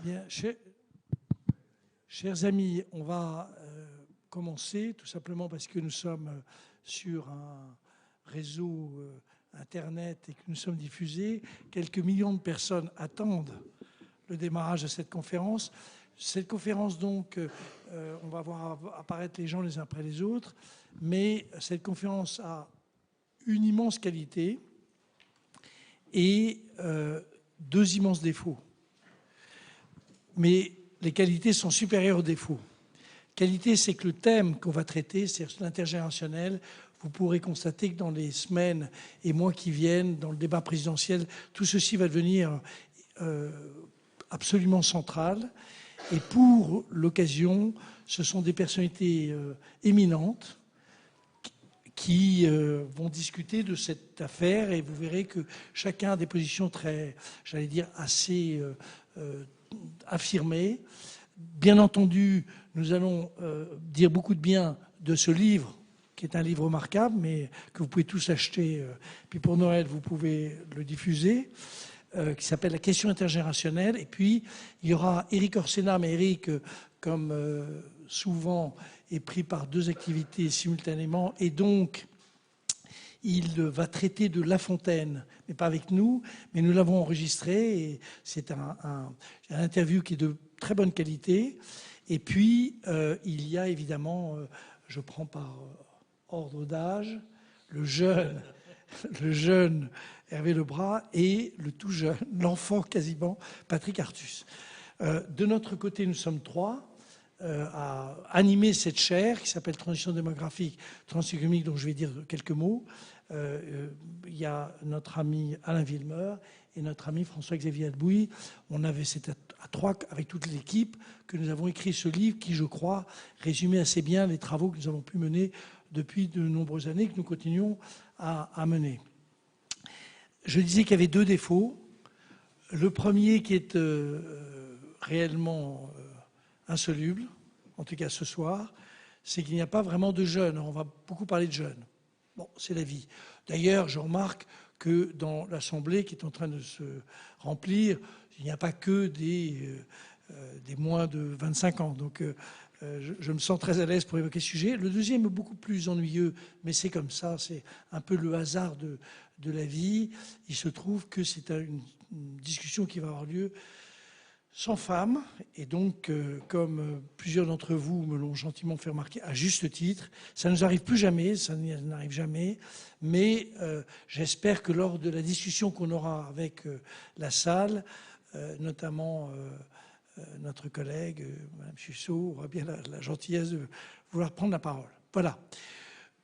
Bien, chers amis, on va commencer tout simplement parce que nous sommes sur un réseau Internet et que nous sommes diffusés. Quelques millions de personnes attendent le démarrage de cette conférence. Cette conférence, donc, on va voir apparaître les gens les uns après les autres, mais cette conférence a une immense qualité et deux immenses défauts. Mais les qualités sont supérieures aux défauts. Qualité, c'est que le thème qu'on va traiter, c'est l'intergénérationnel. Vous pourrez constater que dans les semaines et mois qui viennent, dans le débat présidentiel, tout ceci va devenir absolument central. Et pour l'occasion, ce sont des personnalités éminentes qui vont discuter de cette affaire. Et vous verrez que chacun a des positions très, j'allais dire, assez affirmées. Bien entendu, nous allons dire beaucoup de bien de ce livre, qui est un livre remarquable, mais que vous pouvez tous acheter. Puis pour Noël, vous pouvez le diffuser, qui s'appelle « La question intergénérationnelle ». Et puis, il y aura Éric Orsena, mais Éric, comme souvent, est pris par deux activités simultanément. Et donc, il va traiter de La Fontaine, mais pas avec nous, mais nous l'avons enregistré. Et c'est un interview qui est de très bonne qualité. Et puis, il y a évidemment, je prends par ordre d'âge, le jeune Hervé Lebras et le tout jeune, l'enfant quasiment, Patrick Artus. De notre côté, nous sommes trois à animer cette chaire qui s'appelle Transition démographique, transition économique, dont je vais dire quelques mots. Il y a notre ami Alain Villemeur et notre ami François-Xavier Albouy. C'est à trois, avec toute l'équipe, que nous avons écrit ce livre qui, je crois, résumait assez bien les travaux que nous avons pu mener depuis de nombreuses années, que nous continuons à mener. Je disais qu'il y avait deux défauts. Le premier qui est réellement insoluble, en tout cas ce soir, c'est qu'il n'y a pas vraiment de jeunes. On va beaucoup parler de jeunes. Bon, c'est la vie. D'ailleurs, je remarque que dans l'Assemblée qui est en train de se remplir, il n'y a pas que des moins de 25 ans. Donc, je me sens très à l'aise pour évoquer ce sujet. Le deuxième est beaucoup plus ennuyeux, mais c'est comme ça, c'est un peu le hasard de la vie. Il se trouve que c'est une discussion qui va avoir lieu sans femmes. Et donc, comme plusieurs d'entre vous me l'ont gentiment fait remarquer, à juste titre, ça ne nous arrive plus jamais, ça n'arrive jamais. Mais j'espère que lors de la discussion qu'on aura avec la salle, notamment notre collègue, Mme Sussot, aura bien la gentillesse de vouloir prendre la parole. Voilà.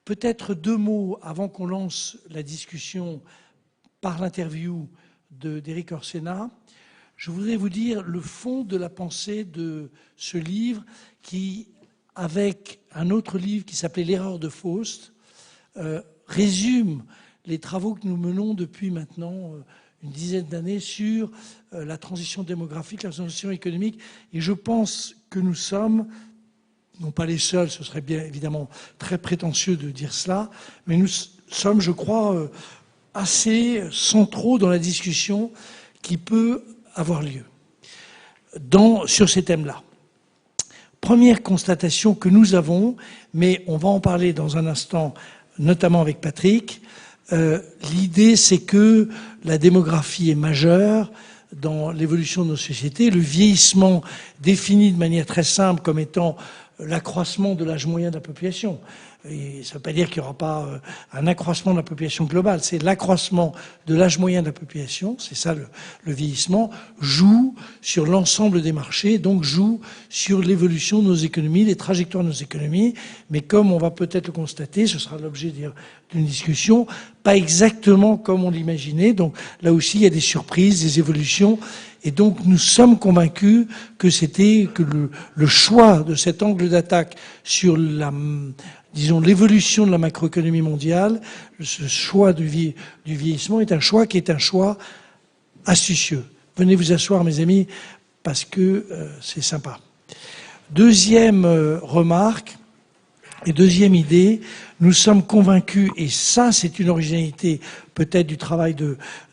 Peut-être deux mots avant qu'on lance la discussion par l'interview d'Éric Orsena. Je voudrais vous dire le fond de la pensée de ce livre qui, avec un autre livre qui s'appelait L'erreur de Faust, résume les travaux que nous menons depuis maintenant une dizaine d'années sur la transition démographique, la transition économique. Et je pense que nous sommes, non pas les seuls, ce serait bien évidemment très prétentieux de dire cela, mais nous sommes, je crois, assez centraux dans la discussion qui peut avoir lieu sur ces thèmes-là. Première constatation que nous avons, mais on va en parler dans un instant, notamment avec Patrick. L'idée, c'est que la démographie est majeure dans l'évolution de nos sociétés. Le vieillissement défini de manière très simple comme étant l'accroissement de l'âge moyen de la population. Et ça ne veut pas dire qu'il n'y aura pas un accroissement de la population globale. C'est l'accroissement de l'âge moyen de la population, c'est ça le vieillissement, joue sur l'ensemble des marchés, donc joue sur l'évolution de nos économies, les trajectoires de nos économies. Mais comme on va peut-être le constater, ce sera l'objet d'une discussion, pas exactement comme on l'imaginait. Donc là aussi, il y a des surprises, des évolutions. Et donc, nous sommes convaincus que le choix de cet angle d'attaque sur l'évolution de la macroéconomie mondiale, ce choix du vieillissement est un choix qui est un choix astucieux. Venez vous asseoir, mes amis, parce que c'est sympa. Deuxième remarque, Et deuxième idée, nous sommes convaincus, et ça c'est une originalité peut-être du travail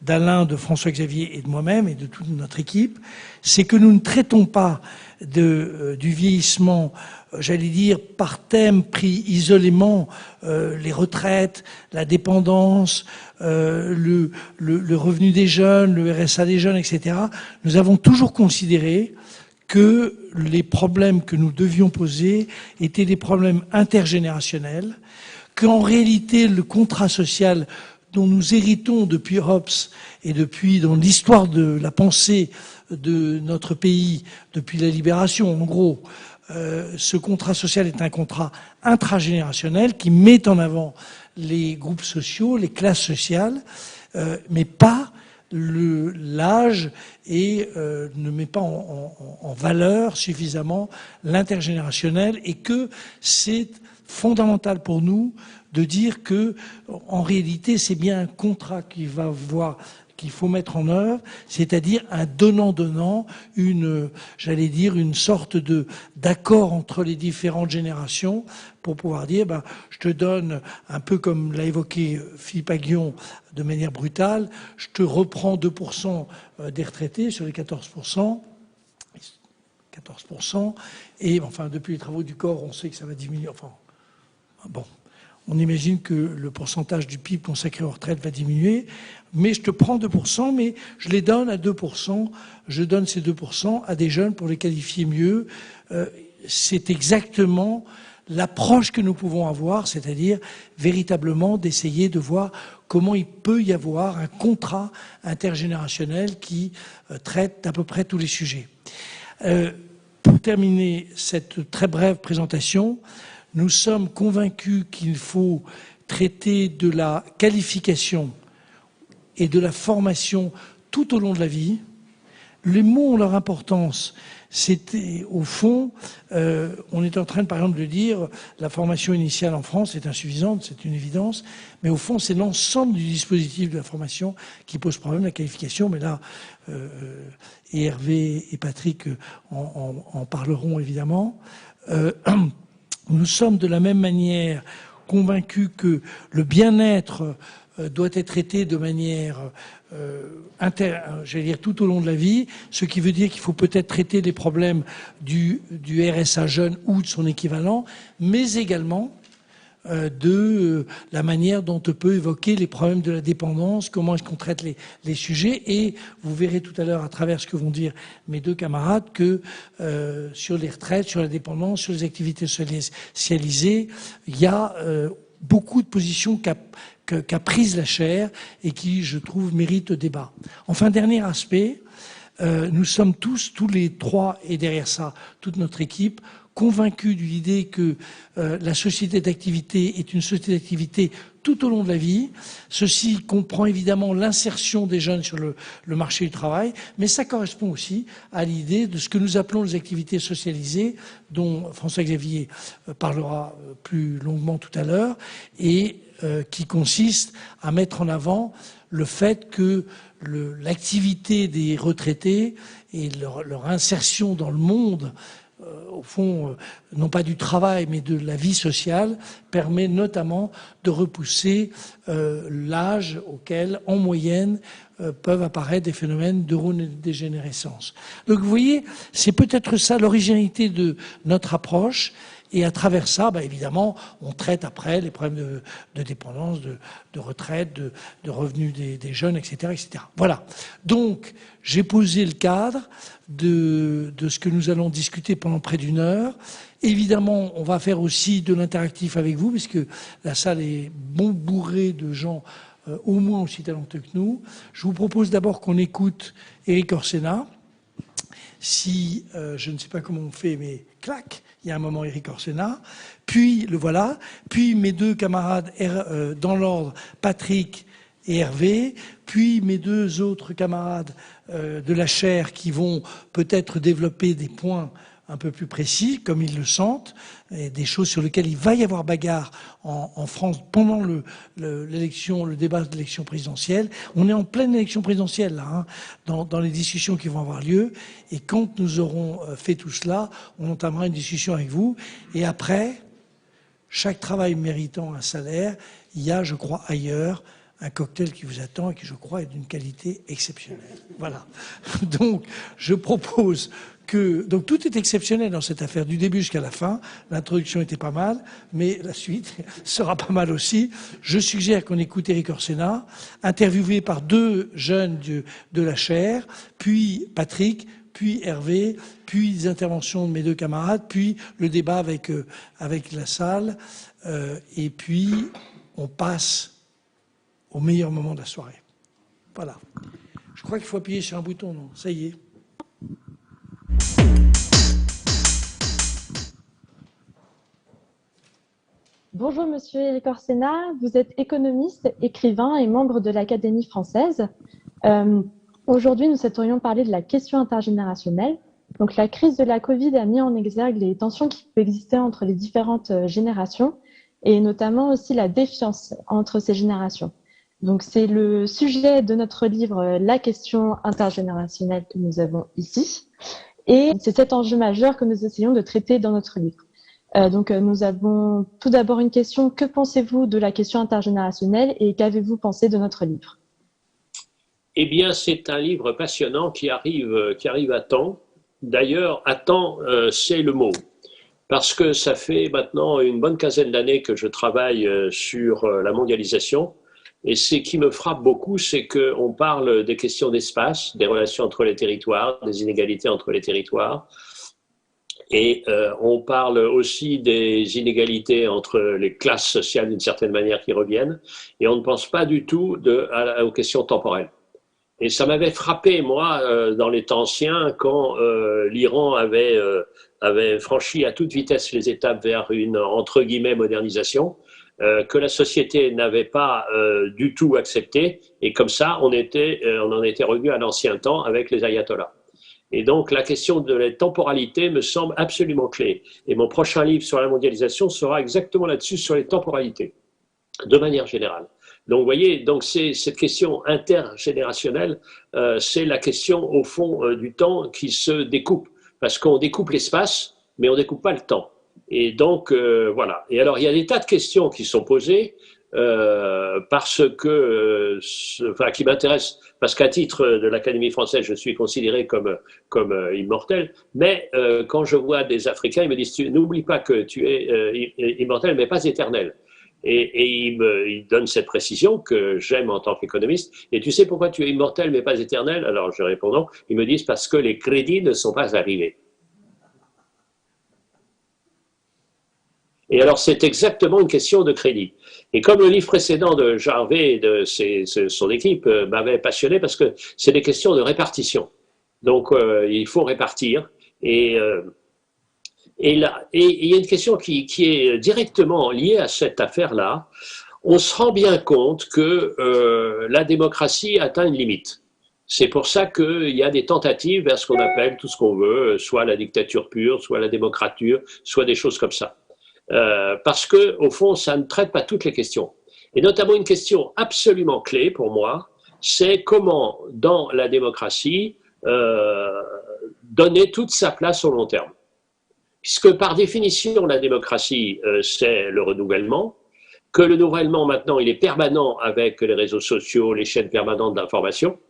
d'Alain, de François-Xavier et de moi-même et de toute notre équipe, c'est que nous ne traitons pas du vieillissement, j'allais dire, par thème pris isolément, les retraites, la dépendance, le revenu des jeunes, le RSA des jeunes, etc. Nous avons toujours considéré que les problèmes que nous devions poser étaient des problèmes intergénérationnels, qu'en réalité le contrat social dont nous héritons depuis Hobbes et depuis dans l'histoire de la pensée de notre pays, depuis la libération en gros, ce contrat social est un contrat intragénérationnel qui met en avant les groupes sociaux, les classes sociales, mais pas l'âge et ne met pas en valeur suffisamment l'intergénérationnel, et que c'est fondamental pour nous de dire que en réalité c'est bien un contrat qu'il faut mettre en œuvre, c'est-à-dire un donnant-donnant, j'allais dire, une sorte d'accord entre les différentes générations pour pouvoir dire, je te donne, un peu comme l'a évoqué Philippe Aghion de manière brutale, je te reprends 2% des retraités sur les 14%, et enfin, depuis les travaux du corps, on sait que ça va diminuer, enfin, bon. On imagine que le pourcentage du PIB consacré aux retraites va diminuer, mais je te prends 2%, mais je les donne à 2%, je donne ces 2% à des jeunes pour les qualifier mieux. C'est exactement l'approche que nous pouvons avoir, c'est-à-dire véritablement d'essayer de voir comment il peut y avoir un contrat intergénérationnel qui traite d'à peu près tous les sujets. Pour terminer cette très brève présentation, nous sommes convaincus qu'il faut traiter de la qualification et de la formation tout au long de la vie. Les mots ont leur importance. C'était, au fond, on est en train, par exemple, de dire la formation initiale en France est insuffisante, c'est une évidence, mais au fond, c'est l'ensemble du dispositif de la formation qui pose problème, la qualification. Mais là, et Hervé et Patrick en parleront évidemment. Nous sommes de la même manière convaincus que le bien-être doit être traité de manière j'allais dire tout au long de la vie, ce qui veut dire qu'il faut peut-être traiter les problèmes du RSA jeune ou de son équivalent, mais également de la manière dont on peut évoquer les problèmes de la dépendance, comment est-ce qu'on traite les sujets. Et vous verrez tout à l'heure à travers ce que vont dire mes deux camarades que sur les retraites, sur la dépendance, sur les activités socialisées, il y a beaucoup de positions qu'a prise la chaire et qui, je trouve, méritent débat. Enfin, dernier aspect, nous sommes tous les trois, et derrière ça, toute notre équipe, convaincus de l'idée que la société d'activité est une société d'activité tout au long de la vie. Ceci comprend évidemment l'insertion des jeunes sur le marché du travail, mais ça correspond aussi à l'idée de ce que nous appelons les activités socialisées, dont François-Xavier parlera plus longuement tout à l'heure, et qui consiste à mettre en avant le fait que l'activité des retraités et leur insertion dans le monde, au fond, non pas du travail, mais de la vie sociale, permet notamment de repousser l'âge auquel, en moyenne, peuvent apparaître des phénomènes d'eurodégénérescence. Donc vous voyez, c'est peut-être ça l'originalité de notre approche. Et à travers ça, évidemment, on traite après les problèmes de dépendance, de retraite, de revenus des jeunes, etc., etc. Voilà. Donc, j'ai posé le cadre de ce que nous allons discuter pendant près d'une heure. Évidemment, on va faire aussi de l'interactif avec vous, puisque la salle est bon bourrée de gens au moins aussi talentueux que nous. Je vous propose d'abord qu'on écoute Éric Orsena. Si, je ne sais pas comment on fait, mais clac, il y a un moment Éric Orsena, puis le voilà, puis mes deux camarades dans l'ordre, Patrick et Hervé, puis mes deux autres camarades de la chaire qui vont peut-être développer des points un peu plus précis, comme ils le sentent, et des choses sur lesquelles il va y avoir bagarre en France pendant l'élection, le débat de l'élection présidentielle. On est en pleine élection présidentielle, là, dans les discussions qui vont avoir lieu. Et quand nous aurons fait tout cela, on entamera une discussion avec vous. Et après, chaque travail méritant un salaire, il y a, je crois, ailleurs, un cocktail qui vous attend et qui, je crois, est d'une qualité exceptionnelle. Voilà. Donc, je propose que... Donc, tout est exceptionnel dans cette affaire, du début jusqu'à la fin. L'introduction était pas mal, mais la suite sera pas mal aussi. Je suggère qu'on écoute Éric Orsena, interviewé par 2 jeunes de la chaire, puis Patrick, puis Hervé, puis les interventions de mes 2 camarades, puis le débat avec la salle, et puis on passe au meilleur moment de la soirée. Voilà. Je crois qu'il faut appuyer sur un bouton, non? Ça y est. Bonjour Monsieur Éric Orsena, vous êtes économiste, écrivain et membre de l'Académie française. Aujourd'hui, nous souhaiterions parler de la question intergénérationnelle. Donc, la crise de la Covid a mis en exergue les tensions qui peuvent exister entre les différentes générations et notamment aussi la défiance entre ces générations. Donc, c'est le sujet de notre livre « La question intergénérationnelle » que nous avons ici. Et c'est cet enjeu majeur que nous essayons de traiter dans notre livre. Donc, nous avons tout d'abord une question. Que pensez-vous de la question intergénérationnelle et qu'avez-vous pensé de notre livre? Eh bien, c'est un livre passionnant qui arrive à temps. D'ailleurs, à temps, c'est le mot. Parce que ça fait maintenant une bonne quinzaine d'années que je travaille sur la mondialisation. Et ce qui me frappe beaucoup, c'est qu'on parle des questions d'espace, des relations entre les territoires, des inégalités entre les territoires. Et on parle aussi des inégalités entre les classes sociales d'une certaine manière qui reviennent. Et on ne pense pas du tout aux questions temporelles. Et ça m'avait frappé, moi, dans les temps anciens, quand l'Iran avait franchi à toute vitesse les étapes vers une, entre guillemets, modernisation, que la société n'avait pas du tout accepté. Et comme ça, on en était revenu à l'ancien temps avec les ayatollahs. Et donc, la question de la temporalité me semble absolument clé. Et mon prochain livre sur la mondialisation sera exactement là-dessus, sur les temporalités, de manière générale. Donc, vous voyez, donc cette question intergénérationnelle, c'est la question, au fond, du temps qui se découpe. Parce qu'on découpe l'espace, mais on ne découpe pas le temps. Et donc, voilà. Et alors, il y a des tas de questions qui sont posées, parce que, qui m'intéressent, parce qu'à titre de l'Académie française, je suis considéré comme immortel, mais quand je vois des Africains, ils me disent, n'oublie pas que tu es immortel, mais pas éternel. Et ils donnent cette précision que j'aime en tant qu'économiste. Et tu sais pourquoi tu es immortel, mais pas éternel? Alors je réponds non. Ils me disent parce que les crédits ne sont pas arrivés. Et alors, c'est exactement une question de crédit. Et comme le livre précédent de Jarvet et de son équipe m'avait passionné parce que c'est des questions de répartition. Donc, il faut répartir. Et il y a une question qui est directement liée à cette affaire-là. On se rend bien compte que la démocratie atteint une limite. C'est pour ça qu'il y a des tentatives vers ce qu'on appelle tout ce qu'on veut, soit la dictature pure, soit la démocrature, soit des choses comme ça. Parce que, au fond, ça ne traite pas toutes les questions. Et notamment une question absolument clé pour moi, c'est comment, dans la démocratie, donner toute sa place au long terme. Puisque par définition, la démocratie, c'est le renouvellement, que le renouvellement maintenant, il est permanent avec les réseaux sociaux, les chaînes permanentes d'information.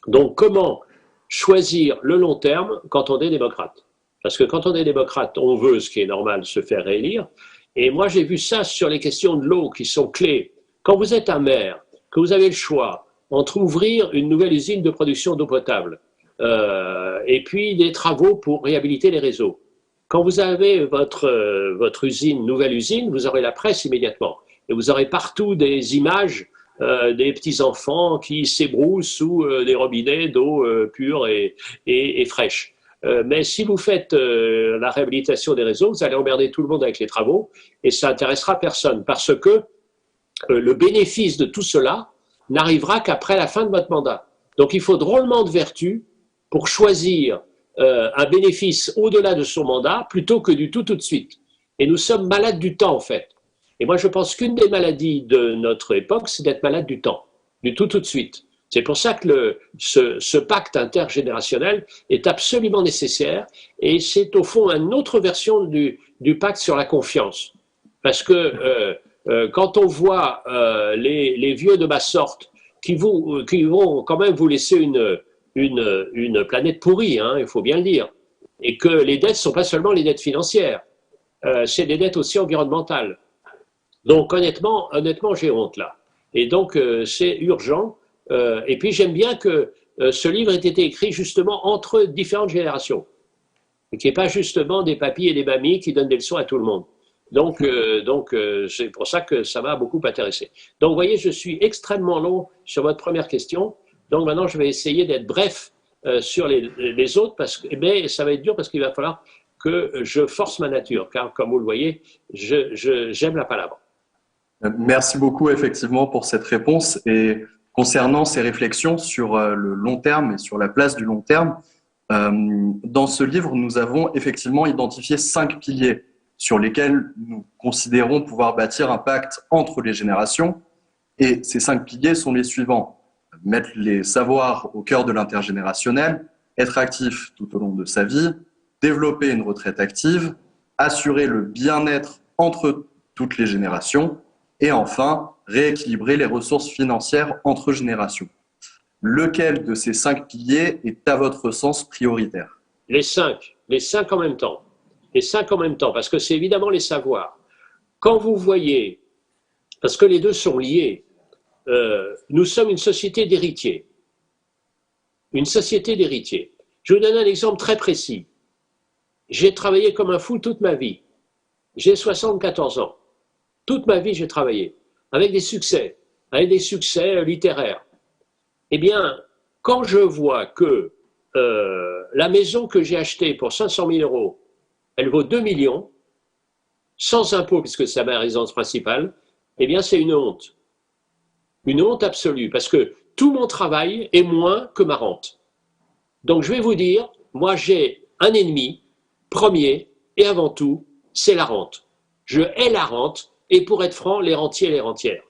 Donc, comment choisir le long terme quand on est démocrate? Parce que quand on est démocrate, on veut, ce qui est normal, se faire réélire. Et moi, j'ai vu ça sur les questions de l'eau qui sont clés. Quand vous êtes un maire, que vous avez le choix entre ouvrir une nouvelle usine de production d'eau potable et puis des travaux pour réhabiliter les réseaux. Quand vous avez votre usine, nouvelle usine, vous aurez la presse immédiatement. Et vous aurez partout des images des petits-enfants qui s'ébrouent sous des robinets d'eau pure et fraîche. Mais si vous faites la réhabilitation des réseaux, vous allez emmerder tout le monde avec les travaux et ça n'intéressera personne parce que le bénéfice de tout cela n'arrivera qu'après la fin de votre mandat. Donc il faut drôlement de vertu pour choisir un bénéfice au-delà de son mandat plutôt que du tout de suite. Et nous sommes malades du temps en fait. Et moi je pense qu'une des maladies de notre époque, c'est d'être malade du temps, du tout de suite. C'est pour ça que ce pacte intergénérationnel est absolument nécessaire et c'est au fond une autre version du pacte sur la confiance. Parce que quand on voit les vieux de ma sorte qui vont quand même vous laisser une planète pourrie, hein, il faut bien le dire, et que les dettes ne sont pas seulement les dettes financières, c'est des dettes aussi environnementales. Donc honnêtement j'ai honte là. Et donc c'est urgent. Et puis j'aime bien que ce livre ait été écrit justement entre différentes générations. Et qu'il n'y ait pas justement des papis et des mamies qui donnent des leçons à tout le monde. Donc c'est pour ça que ça m'a beaucoup intéressé. Donc vous voyez, je suis extrêmement long sur votre première question. Donc maintenant, je vais essayer d'être bref sur les autres, mais ça va être dur parce qu'il va falloir que je force ma nature, car comme vous le voyez, j'aime la palabre. Merci beaucoup effectivement pour cette réponse. Et concernant ces réflexions sur le long terme et sur la place du long terme, dans ce livre, nous avons effectivement identifié 5 piliers sur lesquels nous considérons pouvoir bâtir un pacte entre les générations. Et ces 5 piliers sont les suivants. Mettre les savoirs au cœur de l'intergénérationnel, être actif tout au long de sa vie, développer une retraite active, assurer le bien-être entre toutes les générations et enfin, rééquilibrer les ressources financières entre générations. Lequel de ces 5 piliers est à votre sens prioritaire? Les 5 en même temps. Les 5 en même temps, parce que c'est évidemment les savoirs. Quand vous voyez, parce que les deux sont liés, nous sommes une société d'héritiers. Une société d'héritiers. Je vous donne un exemple très précis. J'ai travaillé comme un fou toute ma vie. J'ai 74 ans. Toute ma vie, j'ai travaillé, avec des succès littéraires. Eh bien, quand je vois que la maison que j'ai achetée pour 500 000 €, elle vaut 2 millions, sans impôt, puisque c'est ma résidence principale, eh bien, c'est une honte. Une honte absolue, parce que tout mon travail est moins que ma rente. Donc, je vais vous dire, moi, j'ai un ennemi, premier et avant tout, c'est la rente. Je hais la rente, et pour être franc, les rentiers et les rentières.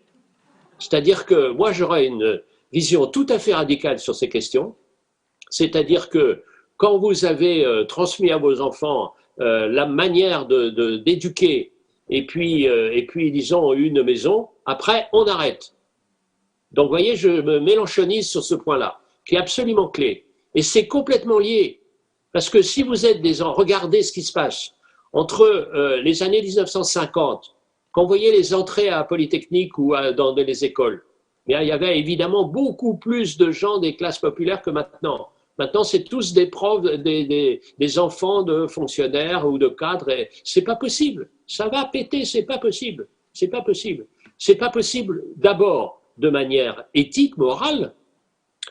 C'est-à-dire que moi, j'aurais une vision tout à fait radicale sur ces questions. C'est-à-dire que quand vous avez transmis à vos enfants la manière d'éduquer et puis, disons, une maison, après, on arrête. Donc, vous voyez, je me mélanchonise sur ce point-là, qui est absolument clé. Et c'est complètement lié. Parce que si vous êtes des gens, regardez ce qui se passe entre les années 1950, quand vous voyez les entrées à Polytechnique ou dans les écoles, bien, il y avait évidemment beaucoup plus de gens des classes populaires que maintenant. Maintenant, c'est tous des profs, des enfants de fonctionnaires ou de cadres. C'est pas possible. Ça va péter, c'est pas possible. C'est pas possible. C'est pas possible d'abord de manière éthique, morale,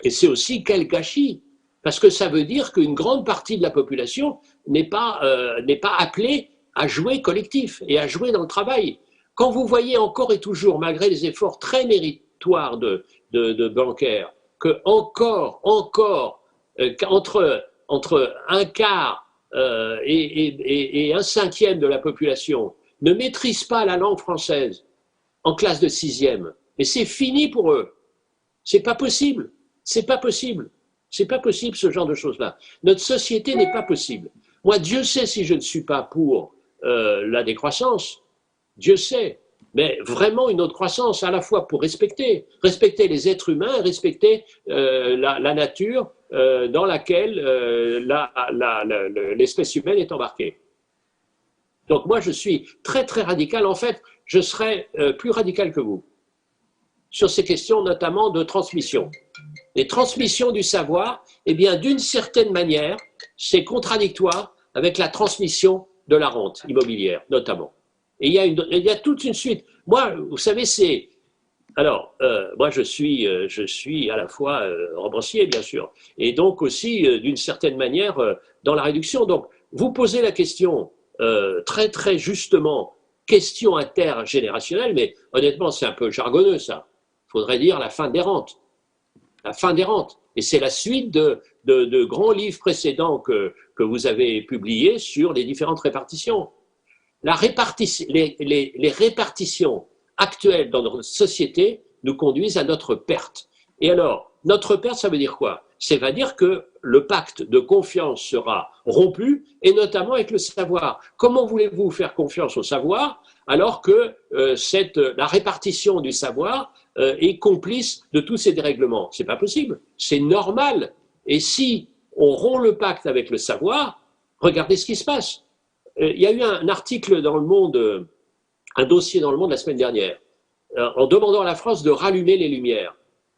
et c'est aussi quel gâchis. Parce que ça veut dire qu'une grande partie de la population n'est pas appelée à jouer collectif et à jouer dans le travail. Quand vous voyez encore et toujours, malgré les efforts très méritoires de bancaires, que encore, entre un quart et un cinquième de la population ne maîtrise pas la langue française en classe de 6e, mais c'est fini pour eux. C'est pas possible. C'est pas possible. C'est pas possible ce genre de choses-là. Notre société n'est pas possible. Moi, Dieu sait si je ne suis pas pour la décroissance. Dieu sait, mais vraiment une autre croissance, à la fois pour respecter les êtres humains, respecter la nature dans laquelle l'espèce humaine est embarquée. Donc moi, je suis très très radical. En fait, je serais plus radical que vous sur ces questions notamment de transmission. Les transmissions du savoir, eh bien, d'une certaine manière, c'est contradictoire avec la transmission de la rente immobilière, notamment. Et il y a toute une suite. Moi, vous savez, c'est... Alors, moi, je suis à la fois romancier, bien sûr, et donc aussi, d'une certaine manière, dans la réduction. Donc, vous posez la question très, très justement, question intergénérationnelle, mais honnêtement, c'est un peu jargonneux, ça. Il faudrait dire la fin des rentes. La fin des rentes. Et c'est la suite de grands livres précédents que vous avez publiés sur les différentes répartitions. Les répartitions actuelles dans notre société nous conduisent à notre perte. Et alors, notre perte, ça veut dire quoi? c'est-à-dire que le pacte de confiance sera rompu, et notamment avec le savoir. Comment voulez-vous faire confiance au savoir alors que la répartition du savoir est complice de tous ces dérèglements? C'est pas possible, c'est normal. Et si on rompt le pacte avec le savoir, regardez ce qui se passe. Il y a eu un article dans Le Monde, un dossier dans Le Monde la semaine dernière, en demandant à la France de rallumer les lumières.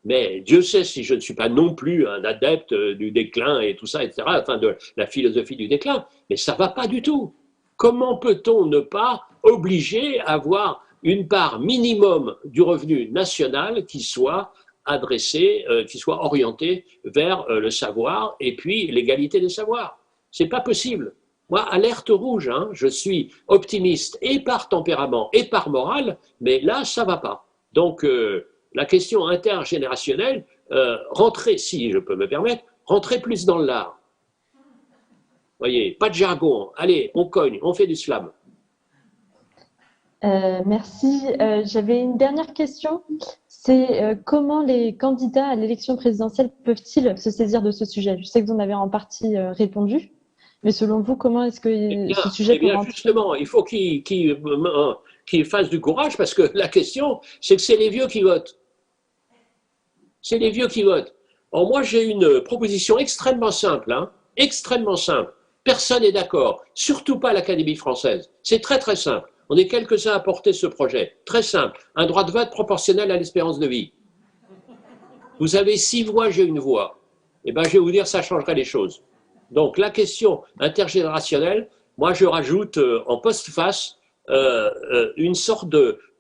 Mais Dieu sait si je ne suis pas non plus un adepte du déclin et tout ça, etc., enfin de la philosophie du déclin, mais ça ne va pas du tout. Comment peut-on ne pas obliger à avoir une part minimum du revenu national qui soit adressée, qui soit orientée vers le savoir et puis l'égalité des savoirs? C'est pas possible. Moi, alerte rouge, hein, je suis optimiste et par tempérament et par morale, mais là, ça va pas. Donc, la question intergénérationnelle, rentrer, si je peux me permettre, rentrer plus dans l'art. Voyez, pas de jargon. Allez, on cogne, on fait du slam. Merci. J'avais une dernière question. C'est comment les candidats à l'élection présidentielle peuvent-ils se saisir de ce sujet? Je sais que vous en avez en partie répondu, mais selon vous, comment est-ce que ce sujet peut rentrer? Justement, il faut qu'ils fassent du courage, parce que la question, c'est que c'est les vieux qui votent. C'est les vieux qui votent. Alors moi, j'ai une proposition extrêmement simple, hein, extrêmement simple. Personne n'est d'accord, surtout pas l'Académie française. C'est très très simple. On est quelques-uns à porter ce projet. Très simple. Un droit de vote proportionnel à l'espérance de vie. Vous avez 6 voix, j'ai une voix. Eh bien, je vais vous dire, ça changerait les choses. Donc, la question intergénérationnelle, moi, je rajoute en postface une sorte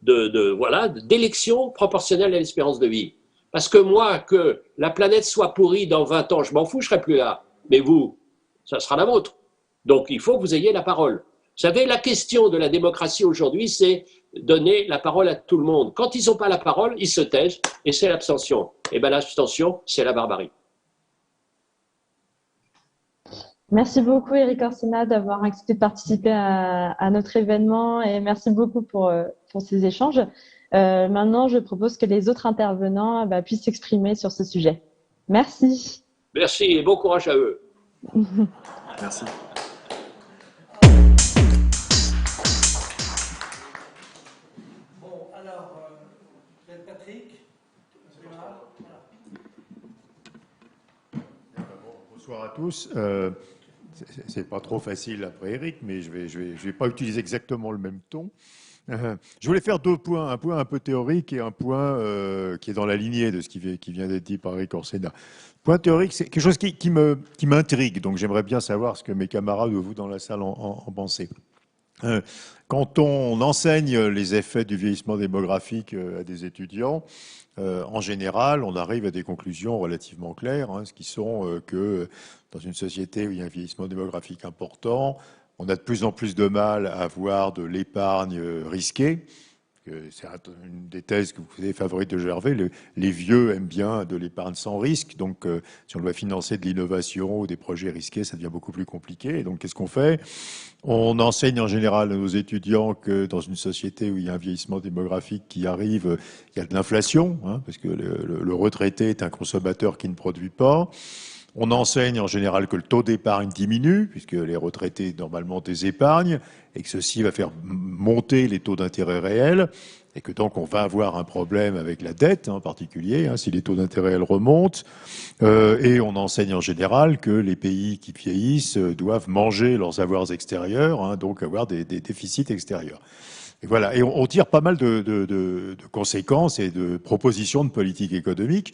d'élection proportionnelle à l'espérance de vie. Parce que moi, que la planète soit pourrie dans 20 ans, je m'en fous, je serai plus là. Mais vous, ça sera la vôtre. Donc, il faut que vous ayez la parole. Vous savez, la question de la démocratie aujourd'hui, c'est donner la parole à tout le monde. Quand ils n'ont pas la parole, ils se taisent, et c'est l'abstention. Et bien, l'abstention, c'est la barbarie. Merci beaucoup, Éric Orsena, d'avoir accepté de participer à notre événement, et merci beaucoup pour ces échanges. Maintenant, je propose que les autres intervenants puissent s'exprimer sur ce sujet. Merci. Merci et bon courage à eux. Merci. Bon, alors, Patrick. Bonsoir à tous. C'est pas trop facile après Eric, mais je vais pas utiliser exactement le même ton. Je voulais faire 2 points, un point un peu théorique et un point qui est dans la lignée de ce qui vient d'être dit par Éric Orsena. Point théorique, c'est quelque chose qui m'intrigue, donc j'aimerais bien savoir ce que mes camarades ou vous dans la salle en pensez. Quand on enseigne les effets du vieillissement démographique à des étudiants, en général, on arrive à des conclusions relativement claires, ce qui sont que dans une société où il y a un vieillissement démographique important, on a de plus en plus de mal à avoir de l'épargne risquée. C'est une des thèses que vous avez favorite de Gervais. Les vieux aiment bien de l'épargne sans risque. Donc, si on doit financer de l'innovation ou des projets risqués, ça devient beaucoup plus compliqué. Et donc, qu'est-ce qu'on fait? On enseigne en général à nos étudiants que dans une société où il y a un vieillissement démographique qui arrive, il y a de l'inflation, parce que le retraité est un consommateur qui ne produit pas. On enseigne en général que le taux d'épargne diminue, puisque les retraités normalement désépargnent, et que ceci va faire monter les taux d'intérêt réels, et que donc on va avoir un problème avec la dette en particulier, si les taux d'intérêt réels remontent. Et on enseigne en général que les pays qui vieillissent doivent manger leurs avoirs extérieurs, donc avoir des déficits extérieurs. Et voilà. Et on tire pas mal de conséquences et de propositions de politique économique.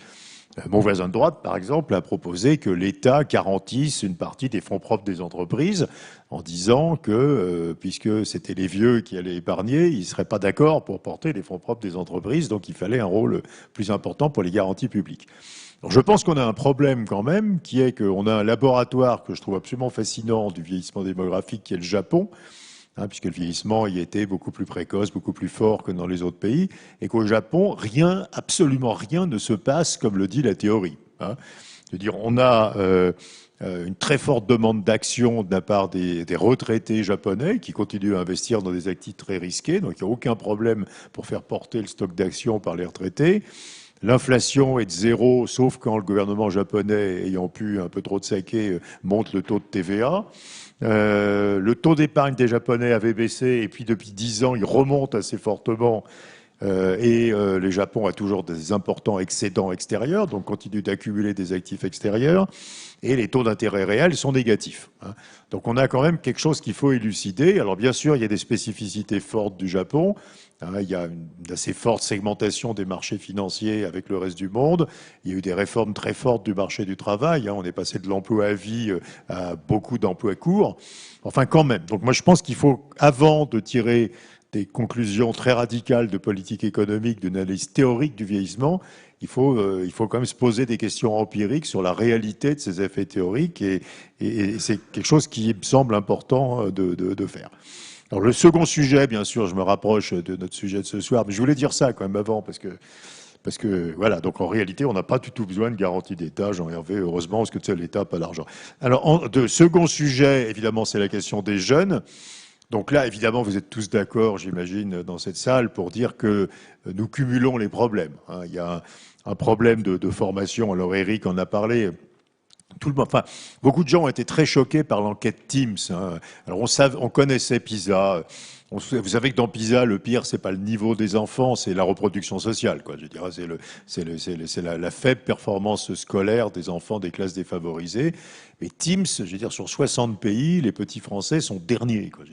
Mon voisin de droite, par exemple, a proposé que l'État garantisse une partie des fonds propres des entreprises en disant que, puisque c'était les vieux qui allaient épargner, ils ne seraient pas d'accord pour porter les fonds propres des entreprises, donc il fallait un rôle plus important pour les garanties publiques. Donc je pense qu'on a un problème quand même, qui est qu'on a un laboratoire que je trouve absolument fascinant du vieillissement démographique, qui est le Japon, puisque le vieillissement y était beaucoup plus précoce, beaucoup plus fort que dans les autres pays, et qu'au Japon, absolument rien ne se passe comme le dit la théorie. C'est-à-dire, on a une très forte demande d'action de la part des retraités japonais qui continuent à investir dans des actifs très risqués, donc il n'y a aucun problème pour faire porter le stock d'actions par les retraités. L'inflation est de 0, sauf quand le gouvernement japonais, ayant pu un peu trop de saké, monte le taux de TVA. Le taux d'épargne des Japonais avait baissé et puis depuis 10 ans, il remonte assez fortement. Le Japon a toujours des importants excédents extérieurs, donc continue d'accumuler des actifs extérieurs. Et les taux d'intérêt réels sont négatifs. Donc on a quand même quelque chose qu'il faut élucider. Alors bien sûr, il y a des spécificités fortes du Japon. Il y a une assez forte segmentation des marchés financiers avec le reste du monde. Il y a eu des réformes très fortes du marché du travail. On est passé de l'emploi à vie à beaucoup d'emplois courts. Enfin, quand même. Donc moi, je pense qu'il faut, avant de tirer des conclusions très radicales de politique économique, d'une analyse théorique du vieillissement, il faut quand même se poser des questions empiriques sur la réalité de ces effets théoriques. Et c'est quelque chose qui me semble important de faire. Alors le second sujet, bien sûr, je me rapproche de notre sujet de ce soir, mais je voulais dire ça quand même avant, parce que voilà, donc en réalité, on n'a pas du tout besoin de garantie d'État, Jean-Hervé, heureusement, parce que tu sais, l'État n'a pas d'argent. Alors, de second sujet, évidemment, c'est la question des jeunes. Donc là, évidemment, vous êtes tous d'accord, j'imagine, dans cette salle, pour dire que nous cumulons les problèmes. Il y a un problème de formation, alors Eric en a parlé. Beaucoup de gens ont été très choqués par l'enquête Teams. Alors on connaissait PISA. Vous savez que dans PISA, le pire, c'est pas le niveau des enfants, c'est la reproduction sociale, quoi. Je dirais, c'est la faible performance scolaire des enfants des classes défavorisées. Mais Teams, je veux dire, sur 60 pays, les petits Français sont derniers, quoi.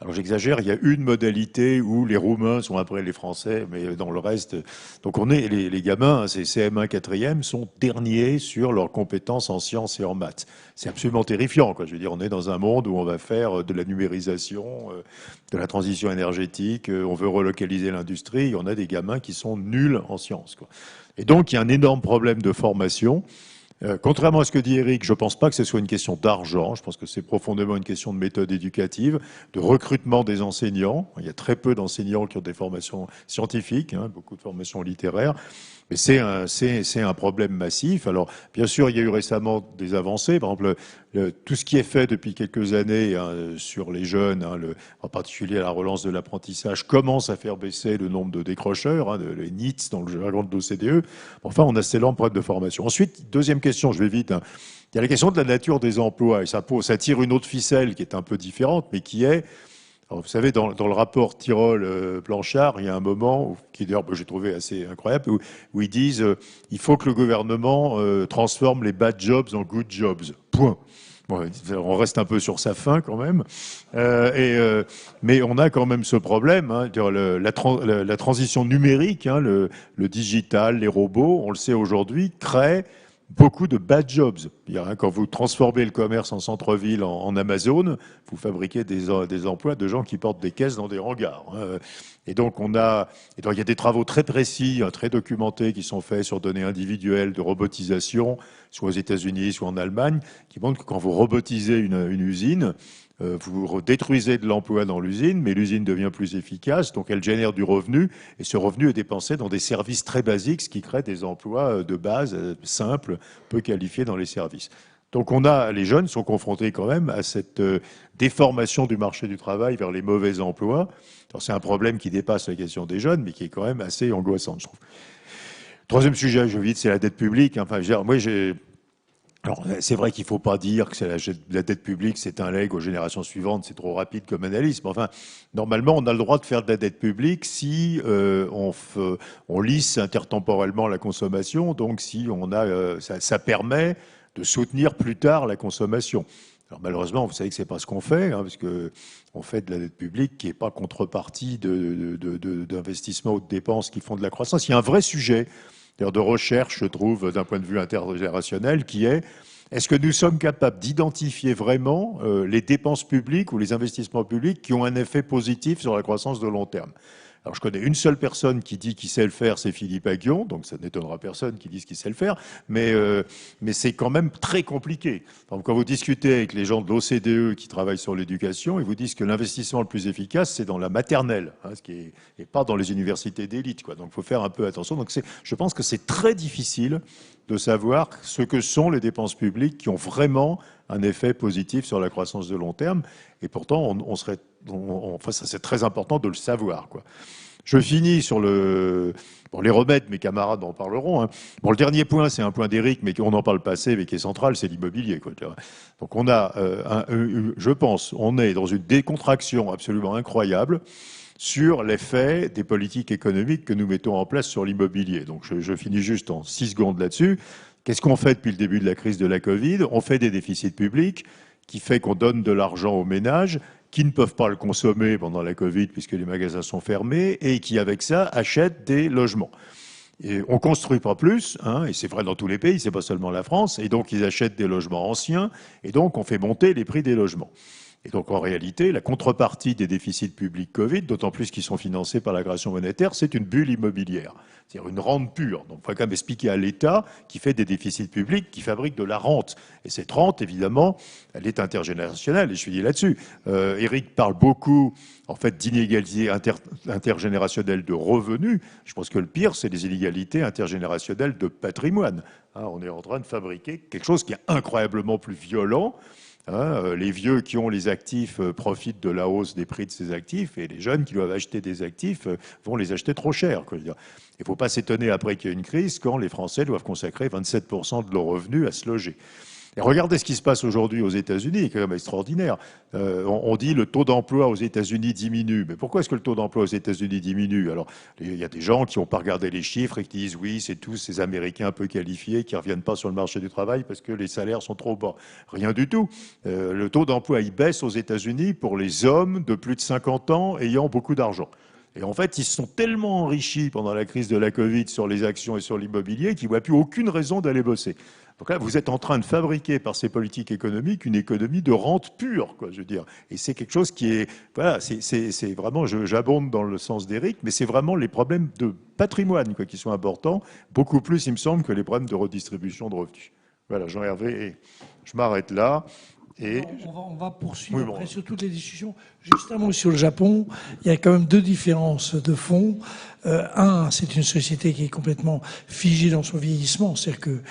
Alors j'exagère, il y a une modalité où les Roumains sont après les Français, mais dans le reste, donc les gamins, c'est CM1, 4e, sont derniers sur leurs compétences en sciences et en maths. C'est absolument terrifiant, quoi. Je veux dire, on est dans un monde où on va faire de la numérisation, de la transition énergétique, on veut relocaliser l'industrie, on a des gamins qui sont nuls en sciences, quoi. Et donc, il y a un énorme problème de formation. Contrairement à ce que dit Eric, je ne pense pas que ce soit une question d'argent. Je pense que c'est profondément une question de méthode éducative, de recrutement des enseignants. Il y a très peu d'enseignants qui ont des formations scientifiques, beaucoup de formations littéraires. Mais c'est un problème massif. Alors, bien sûr, il y a eu récemment des avancées. Par exemple, tout ce qui est fait depuis quelques années sur les jeunes, en particulier la relance de l'apprentissage, commence à faire baisser le nombre de décrocheurs, les NEETs dans le jargon de l'OCDE. Enfin, on a ces problèmes de formation. Ensuite, deuxième question, je vais vite. Il y a la question de la nature des emplois. Et ça tire une autre ficelle qui est un peu différente, mais qui est... Alors, vous savez, dans le rapport Tirole-Blanchard, il y a un moment qui d'ailleurs j'ai trouvé assez incroyable où ils disent il faut que le gouvernement transforme les bad jobs en good jobs. Point. Bon, on reste un peu sur sa fin quand même, mais on a quand même ce problème. La transition numérique, le digital, les robots, on le sait aujourd'hui, créent beaucoup de bad jobs. Quand vous transformez le commerce en centre-ville en Amazon, vous fabriquez des emplois de gens qui portent des caisses dans des hangars. Et donc il y a des travaux très précis, très documentés qui sont faits sur données individuelles de robotisation, soit aux États-Unis, soit en Allemagne, qui montrent que quand vous robotisez une usine, vous détruisez de l'emploi dans l'usine, mais l'usine devient plus efficace, donc elle génère du revenu, et ce revenu est dépensé dans des services très basiques, ce qui crée des emplois de base, simples, peu qualifiés dans les services. Donc les jeunes sont confrontés quand même à cette déformation du marché du travail vers les mauvais emplois. C'est un problème qui dépasse la question des jeunes, mais qui est quand même assez angoissant, je trouve. Troisième sujet, je vite, c'est la dette publique. Alors, c'est vrai qu'il ne faut pas dire que la dette publique, c'est un legs aux générations suivantes, c'est trop rapide comme analyse. Mais enfin, normalement, on a le droit de faire de la dette publique si on lisse intertemporellement la consommation, donc si ça permet de soutenir plus tard la consommation. Alors malheureusement, vous savez que c'est pas ce qu'on fait, parce que on fait de la dette publique qui n'est pas contrepartie d'investissements ou de dépenses qui font de la croissance. Il y a un vrai sujet de recherche, je trouve, d'un point de vue intergénérationnel, qui est-ce que nous sommes capables d'identifier vraiment les dépenses publiques ou les investissements publics qui ont un effet positif sur la croissance de long terme? Alors, je connais une seule personne qui dit qu'il sait le faire, c'est Philippe Aghion, donc ça n'étonnera personne qui dise qu'il sait le faire, mais c'est quand même très compliqué. Donc, quand vous discutez avec les gens de l'OCDE qui travaillent sur l'éducation, ils vous disent que l'investissement le plus efficace, c'est dans la maternelle, ce qui est pas dans les universités d'élite, quoi. Donc, il faut faire un peu attention. Donc, je pense que c'est très difficile de savoir ce que sont les dépenses publiques qui ont vraiment un effet positif sur la croissance de long terme. Et pourtant, ça c'est très important de le savoir, quoi. Je finis sur les remèdes, mes camarades en parleront. Hein. Bon, le dernier point, c'est un point d'Éric, mais on en parle pas assez, mais qui est central, c'est l'immobilier. Donc on a, je pense, on est dans une décontraction absolument incroyable sur l'effet des politiques économiques que nous mettons en place sur l'immobilier. Donc je finis juste en 6 secondes là-dessus. Qu'est-ce qu'on fait depuis le début de la crise de la Covid? On fait des déficits publics qui fait qu'on donne de l'argent aux ménages qui ne peuvent pas le consommer pendant la Covid puisque les magasins sont fermés et qui, avec ça, achètent des logements. Et on construit pas plus, hein, et c'est vrai dans tous les pays, c'est pas seulement la France, et donc ils achètent des logements anciens, et donc on fait monter les prix des logements. Et donc en réalité, la contrepartie des déficits publics Covid, d'autant plus qu'ils sont financés par la création monétaire, c'est une bulle immobilière, c'est-à-dire une rente pure. Donc il faut quand même expliquer à l'État qui fait des déficits publics, qui fabrique de la rente. Et cette rente, évidemment, elle est intergénérationnelle, et je suis dit là-dessus. Éric parle beaucoup, en fait, d'inégalités intergénérationnelles de revenus. Je pense que le pire, c'est les inégalités intergénérationnelles de patrimoine. Hein, on est en train de fabriquer quelque chose qui est incroyablement plus violent. Hein, les vieux qui ont les actifs profitent de la hausse des prix de ces actifs et les jeunes qui doivent acheter des actifs vont les acheter trop cher. Il ne faut pas s'étonner après qu'il y ait une crise quand les Français doivent consacrer 27% de leurs revenus à se loger. Et regardez ce qui se passe aujourd'hui aux États-Unis, c'est quand même extraordinaire. On dit le taux d'emploi aux États-Unis diminue. Mais pourquoi est-ce que le taux d'emploi aux États-Unis diminue? Alors, il y a des gens qui n'ont pas regardé les chiffres et qui disent oui, c'est tous ces Américains un peu qualifiés qui ne reviennent pas sur le marché du travail parce que les salaires sont trop bas. Rien du tout. Le taux d'emploi, il baisse aux États-Unis pour les hommes de plus de 50 ans ayant beaucoup d'argent. Et en fait, ils se sont tellement enrichis pendant la crise de la Covid sur les actions et sur l'immobilier qu'ils ne voient plus aucune raison d'aller bosser. Donc là, vous êtes en train de fabriquer par ces politiques économiques une économie de rente pure, quoi, je veux dire. Et c'est quelque chose qui est, voilà, c'est vraiment, j'abonde dans le sens d'Éric, mais c'est vraiment les problèmes de patrimoine, quoi, qui sont importants, beaucoup plus, il me semble, que les problèmes de redistribution de revenus. Voilà, Jean-Hervé, je m'arrête là. Et on va poursuivre après sur toutes les discussions. Juste un mot sur le Japon. Il y a quand même 2 différences de fond. Un, c'est une société qui est complètement figée dans son vieillissement. C'est-à-dire que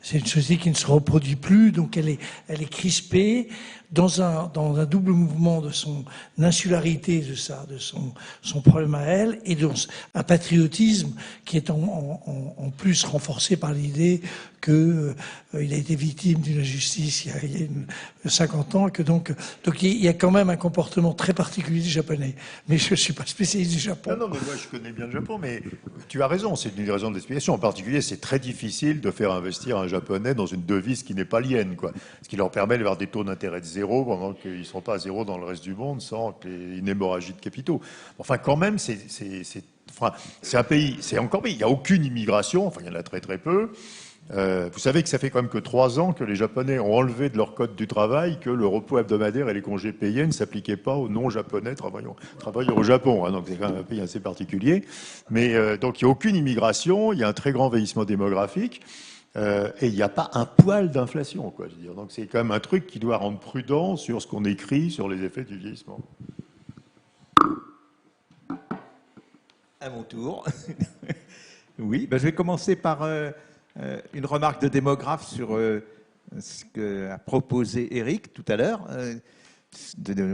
c'est une société qui ne se reproduit plus, donc elle est crispée dans un double mouvement de son insularité, de son problème à elle, et dans un patriotisme qui est en plus renforcé par l'idée que il a été victime d'une injustice il y a 50 ans, que donc il y a quand même un comportement très particulier des Japonais. Mais je ne suis pas spécialiste du Japon. Non, mais moi je connais bien le Japon, mais tu as raison, c'est une raison d'explication. En particulier, c'est très difficile de faire investir un Japonais dans une devise qui n'est pas l'yenne, quoi. Ce qui leur permet d'avoir des taux d'intérêt de 0 pendant qu'ils ne sont pas à 0 dans le reste du monde sans une hémorragie de capitaux. Enfin, quand même, c'est un pays, c'est encore pire. Il n'y a aucune immigration, enfin, il y en a très très peu. Vous savez que ça fait quand même que 3 ans que les Japonais ont enlevé de leur code du travail que le repos hebdomadaire et les congés payés ne s'appliquaient pas aux non-japonais travaillant au Japon. Hein, donc c'est quand même un pays assez particulier. Mais donc il n'y a aucune immigration, il y a un très grand vieillissement démographique et il n'y a pas un poil d'inflation, quoi. Je veux dire. Donc c'est quand même un truc qui doit rendre prudent sur ce qu'on écrit sur les effets du vieillissement. À mon tour. Oui, ben je vais commencer par une remarque de démographe sur ce qu'a proposé Éric tout à l'heure,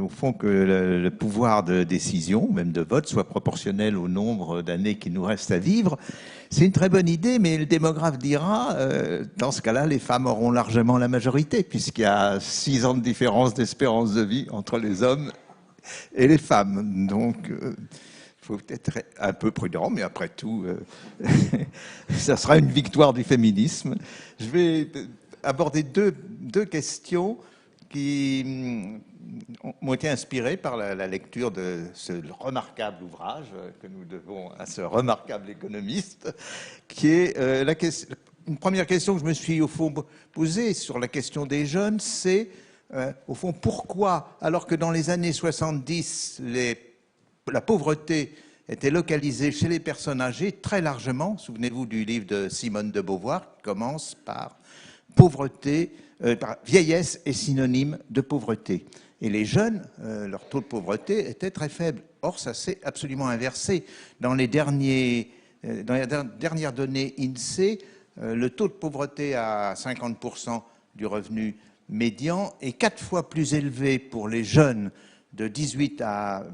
au fond que le pouvoir de décision, même de vote, soit proportionnel au nombre d'années qu'il nous reste à vivre. C'est une très bonne idée, mais le démographe dira, dans ce cas-là, les femmes auront largement la majorité, puisqu'il y a 6 ans de différence d'espérance de vie entre les hommes et les femmes. Donc... il faut être un peu prudent, mais après tout, ça sera une victoire du féminisme. Je vais aborder deux questions qui m'ont été inspirées par la lecture de ce remarquable ouvrage que nous devons à ce remarquable économiste, qui est une première question que je me suis au fond posée sur la question des jeunes, c'est au fond pourquoi, alors que dans les années 70, la pauvreté était localisée chez les personnes âgées très largement. Souvenez-vous du livre de Simone de Beauvoir qui commence par pauvreté, vieillesse est synonyme de pauvreté. Et les jeunes, leur taux de pauvreté était très faible. Or, ça s'est absolument inversé. Dans les dernières données INSEE, le taux de pauvreté à 50% du revenu médian est 4 fois plus élevé pour les jeunes de 18 à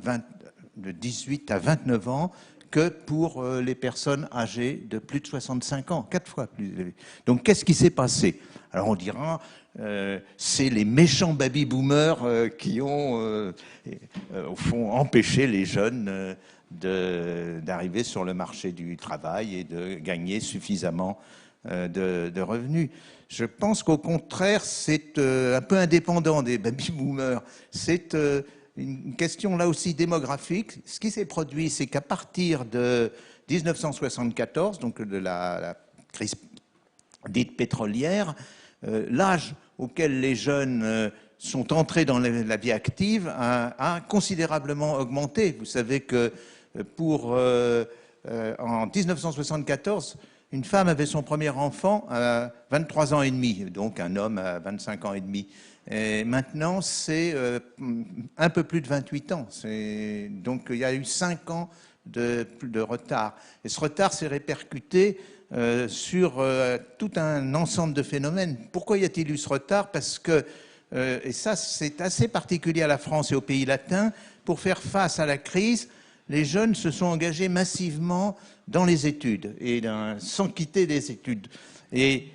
de 18 à 29 ans que pour les personnes âgées de plus de 65 ans, 4 fois plus élevées. Donc qu'est-ce qui s'est passé? Alors on dira, c'est les méchants baby-boomers qui ont, au fond, empêché les jeunes d'arriver sur le marché du travail et de gagner suffisamment de revenus. Je pense qu'au contraire, c'est un peu indépendant des baby-boomers. C'est une question là aussi démographique. Ce qui s'est produit, c'est qu'à partir de 1974, donc de la crise dite pétrolière, l'âge auquel les jeunes sont entrés dans la vie active a considérablement augmenté. Vous savez que en 1974, une femme avait son premier enfant à 23 ans et demi, donc un homme à 25 ans et demi. Et maintenant, c'est un peu plus de 28 ans. Donc, il y a eu 5 ans de retard. Et ce retard s'est répercuté sur tout un ensemble de phénomènes. Pourquoi y a-t-il eu ce retard? Parce que, et ça, c'est assez particulier à la France et aux pays latins, pour faire face à la crise, les jeunes se sont engagés massivement dans les études, et sans quitter les études. Et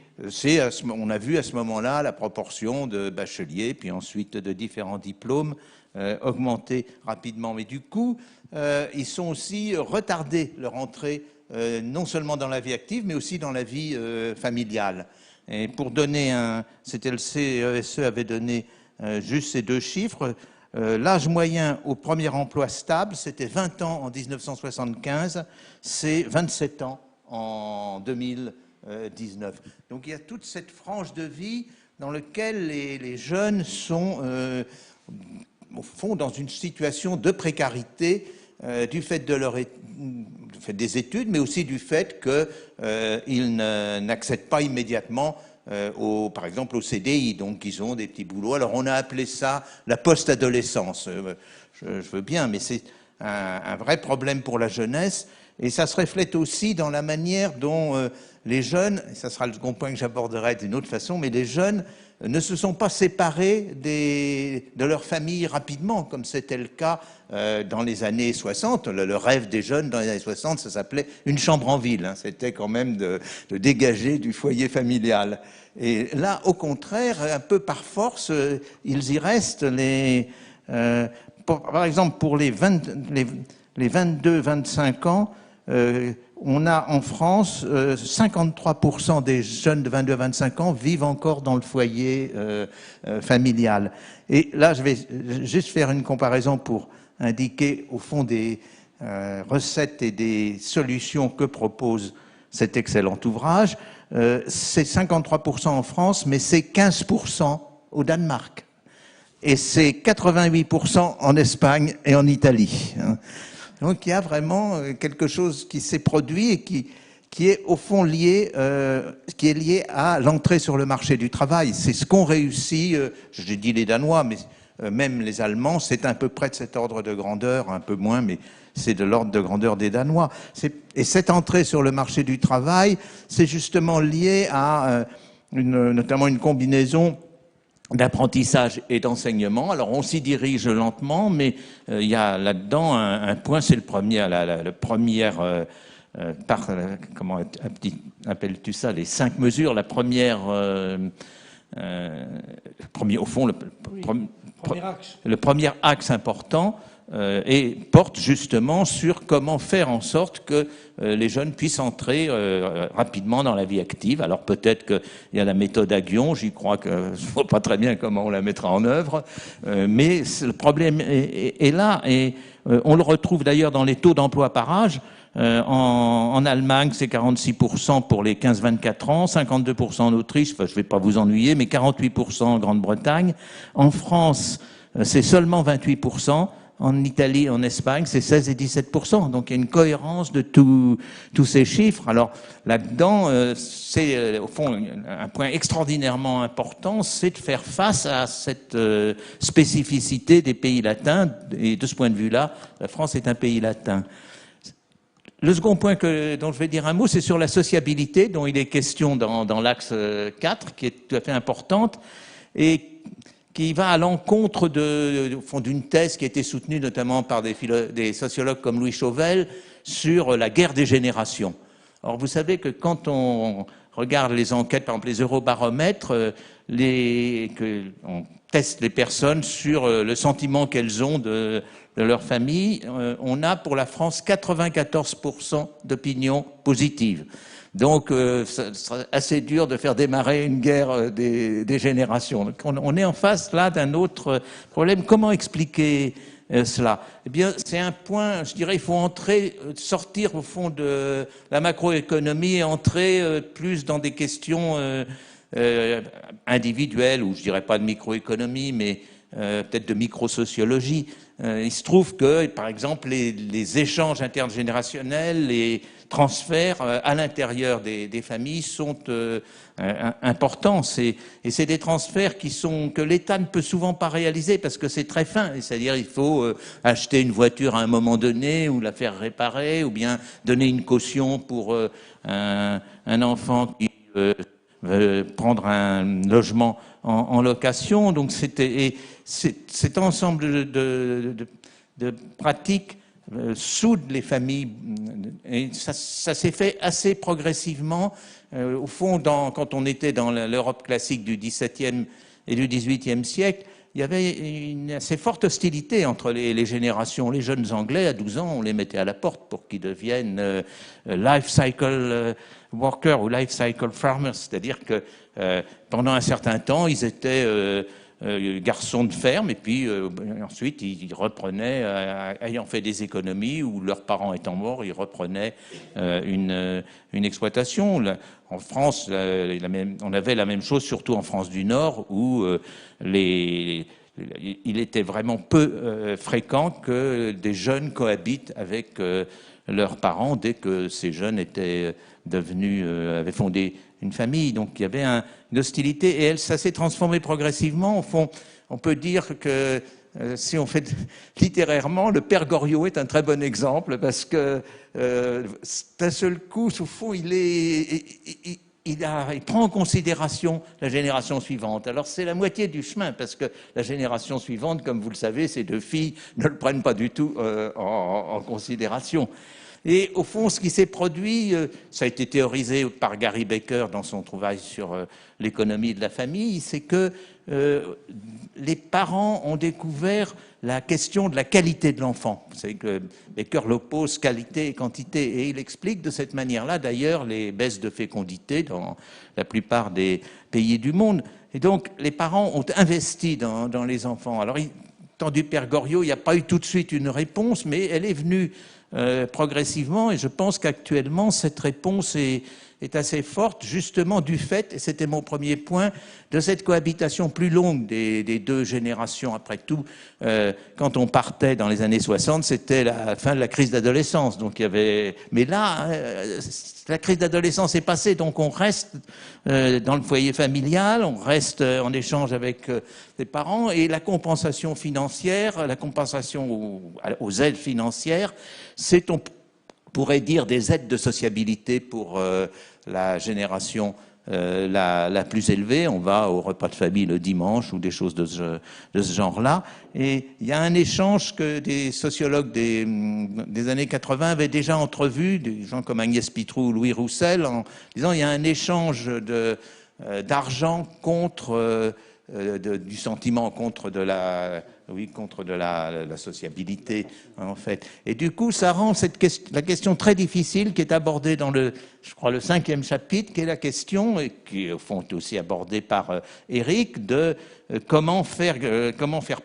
on a vu à ce moment-là la proportion de bacheliers, puis ensuite de différents diplômes, augmenter rapidement. Mais du coup, ils sont aussi retardés leur entrée, non seulement dans la vie active, mais aussi dans la vie familiale. Et pour donner c'était le CESE avait donné juste ces 2 chiffres. L'âge moyen au premier emploi stable, c'était 20 ans en 1975, c'est 27 ans en 2019. Donc il y a toute cette frange de vie dans laquelle les jeunes sont, au fond, dans une situation de précarité du fait des études, mais aussi du fait qu'ils n'accèdent pas immédiatement par exemple au CDI, donc ils ont des petits boulots. Alors on a appelé ça la post-adolescence. Je veux bien, mais c'est un vrai problème pour la jeunesse, et ça se reflète aussi dans la manière dont les jeunes, et ça sera le second point que j'aborderai d'une autre façon, mais les jeunes ne se sont pas séparés de leur famille rapidement, comme c'était le cas dans les années 60. Le rêve des jeunes dans les années 60, ça s'appelait une chambre en ville. Hein. C'était quand même de dégager du foyer familial. Et là, au contraire, un peu par force, ils y restent. Par exemple, pour les 22-25 ans, on a en France 53% des jeunes de 22 à 25 ans vivent encore dans le foyer familial. Et là, je vais juste faire une comparaison pour indiquer au fond des recettes et des solutions que propose cet excellent ouvrage. C'est 53% en France, mais c'est 15% au Danemark. Et c'est 88% en Espagne et en Italie. Donc il y a vraiment quelque chose qui s'est produit et qui est au fond lié, qui est lié à l'entrée sur le marché du travail. C'est ce qu'ont réussi, j'ai dit les Danois, mais même les Allemands, c'est à peu près de cet ordre de grandeur, un peu moins, mais c'est de l'ordre de grandeur des Danois. Et cette entrée sur le marché du travail, c'est justement lié à notamment une combinaison d'apprentissage et d'enseignement. Alors on s'y dirige lentement, mais il y a là-dedans un point, c'est le premier, comment appelles-tu ça, les 5 mesures. La première, au fond, le premier axe important et porte justement sur comment faire en sorte que les jeunes puissent entrer rapidement dans la vie active. Alors peut-être qu'il y a la méthode Aguillon, j'y crois que je ne vois pas très bien comment on la mettra en œuvre, mais le problème est là, et on le retrouve d'ailleurs dans les taux d'emploi par âge. En Allemagne, c'est 46% pour les 15-24 ans, 52% en Autriche, enfin, je ne vais pas vous ennuyer, mais 48% en Grande-Bretagne. En France, c'est seulement 28%. En Italie, en Espagne, c'est 16 et 17%. Donc, il y a une cohérence de tous ces chiffres. Alors, là-dedans, c'est au fond un point extraordinairement important, c'est de faire face à cette spécificité des pays latins. Et de ce point de vue-là, la France est un pays latin. Le second point dont je vais dire un mot, c'est sur la sociabilité, dont il est question dans l'axe 4, qui est tout à fait importante, et qui va à l'encontre au fond, d'une thèse qui a été soutenue notamment par des sociologues comme Louis Chauvel sur la guerre des générations. Alors vous savez que quand on regarde les enquêtes, par exemple les eurobaromètres, on teste les personnes sur le sentiment qu'elles ont de leur famille, on a pour la France 94% d'opinions positives. Donc, ça sera assez dur de faire démarrer une guerre des générations. Donc, on est en face, là, d'un autre problème. Comment expliquer cela? Eh bien, c'est un point, je dirais, il faut sortir, au fond, de la macroéconomie et entrer plus dans des questions individuelles, ou je dirais pas de microéconomie, mais peut-être de microsociologie. Il se trouve que, par exemple, les échanges intergénérationnels, les transferts à l'intérieur des familles sont importants. Et c'est des transferts que l'État ne peut souvent pas réaliser parce que c'est très fin. C'est-à-dire il faut acheter une voiture à un moment donné ou la faire réparer ou bien donner une caution pour un enfant qui veut prendre un logement en location. Donc cet ensemble de pratiques soude les familles et ça s'est fait assez progressivement. Au fond, quand on était dans l'Europe classique du XVIIe et du XVIIIe siècle, il y avait une assez forte hostilité entre les générations. Les jeunes Anglais, à 12 ans, on les mettait à la porte pour qu'ils deviennent life cycle workers ou life cycle farmers, c'est-à-dire que pendant un certain temps, ils étaient garçons de ferme, et puis ensuite ils reprenaient, ayant fait des économies ou leurs parents étant morts, ils reprenaient une exploitation. En France, on avait la même chose, surtout en France du Nord, où il était vraiment peu fréquent que des jeunes cohabitent avec leurs parents dès que ces jeunes étaient avaient fondé une famille. Donc il y avait une hostilité et ça s'est transformé progressivement. Au fond, on peut dire que si on fait littérairement, le père Goriot est un très bon exemple parce que d'un seul coup, au fond, il prend en considération la génération suivante. Alors c'est la moitié du chemin parce que la génération suivante, comme vous le savez, ces deux filles ne le prennent pas du tout en considération. Et au fond, ce qui s'est produit, ça a été théorisé par Gary Becker dans son travail sur l'économie de la famille, c'est que les parents ont découvert la question de la qualité de l'enfant. Vous savez que Becker l'oppose qualité et quantité, et il explique de cette manière-là, d'ailleurs, les baisses de fécondité dans la plupart des pays du monde. Et donc, les parents ont investi dans les enfants. Alors, tant du père Goriot, il n'y a pas eu tout de suite une réponse, mais elle est venue progressivement, et je pense qu'actuellement cette réponse est assez forte, justement du fait, et c'était mon premier point, de cette cohabitation plus longue des deux générations. Après tout, quand on partait dans les années 60, c'était la fin de la crise d'adolescence. Donc il y avait, mais là, la crise d'adolescence est passée, donc on reste dans le foyer familial, on reste en échange avec les parents, et la compensation financière, la compensation aux aides financières, c'est, on pourrait dire, des aides de sociabilité pour la génération la plus élevée. On va au repas de famille le dimanche ou des choses de ce genre-là. Et il y a un échange que des sociologues des années 80 avaient déjà entrevu, des gens comme Agnès Pitrou ou Louis Roussel, en disant il y a un échange d'argent contre du sentiment, contre de la sociabilité, en fait. Et du coup, ça rend la question très difficile qui est abordée dans je crois, le 5e chapitre, qui est la question, et qui est au fond aussi abordée par Éric, de comment faire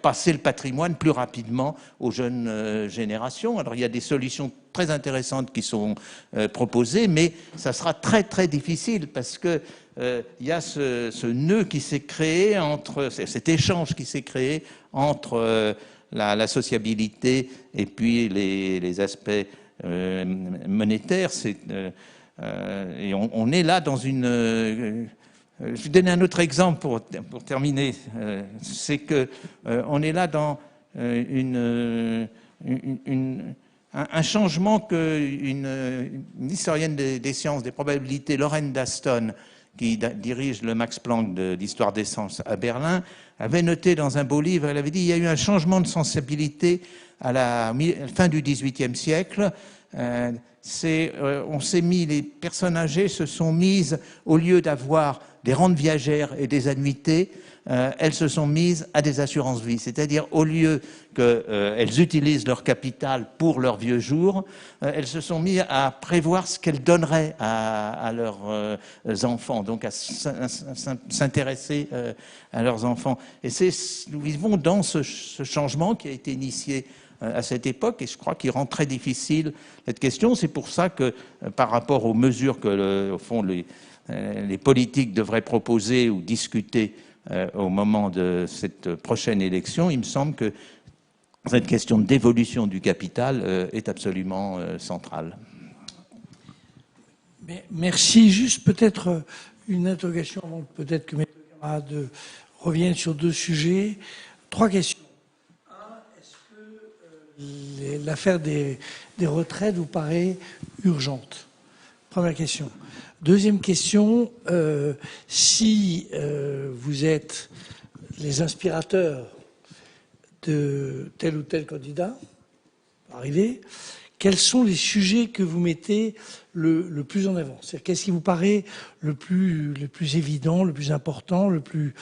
passer le patrimoine plus rapidement aux jeunes générations. Alors, il y a des solutions très intéressantes qui sont proposées, mais ça sera très, très difficile parce que il y a ce nœud qui s'est créé cet échange qui s'est créé entre la sociabilité et puis les aspects monétaires. Et on est là dans une... je vais donner un autre exemple pour terminer. C'est que on est là dans un changement qu'une historienne des sciences, des probabilités, Lorraine Daston, qui dirige le Max Planck d'histoire des sciences à Berlin, avait noté dans un beau livre, elle avait dit, il y a eu un changement de sensibilité à la fin du XVIIIe siècle. On s'est mis, les personnes âgées se sont mises, au lieu d'avoir des rentes viagères et des annuités, elles se sont mises à des assurances-vie. C'est-à-dire, au lieu qu'elles utilisent leur capital pour leurs vieux jours, elles se sont mises à prévoir ce qu'elles donneraient à leurs enfants, donc à s'intéresser à leurs enfants. Et nous vivons dans ce changement qui a été initié à cette époque, et je crois qu'il rend très difficile cette question. C'est pour ça que, par rapport aux mesures que, au fond, les politiques devraient proposer ou discuter au moment de cette prochaine élection, il me semble que cette question de dévolution du capital est absolument centrale. Merci. Juste peut-être une interrogation avant peut-être que mes camarades reviennent sur deux sujets. 3 questions. L'affaire des retraites vous paraît urgente? Première question. Deuxième question, si vous êtes les inspirateurs de tel ou tel candidat arrivé, quels sont les sujets que vous mettez le plus en avant? C'est-à-dire, qu'est-ce qui vous paraît le plus évident, le plus important, le plus...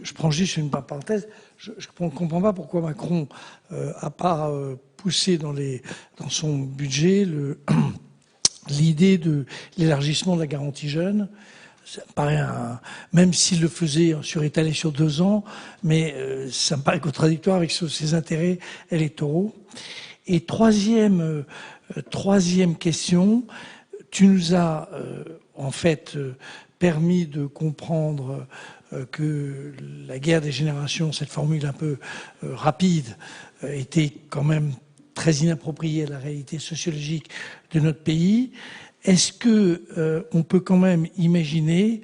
Je prends juste une parenthèse. Je ne comprends pas pourquoi Macron n'a pas poussé dans son budget l'idée de l'élargissement de la garantie jeune. Ça me paraît même s'il le faisait étalé sur 2 ans, mais ça me paraît contradictoire avec ses intérêts électoraux. Et troisième question, tu nous as en fait permis de comprendre que la guerre des générations, cette formule un peu rapide, était quand même très inappropriée à la réalité sociologique de notre pays. Est-ce que on peut quand même imaginer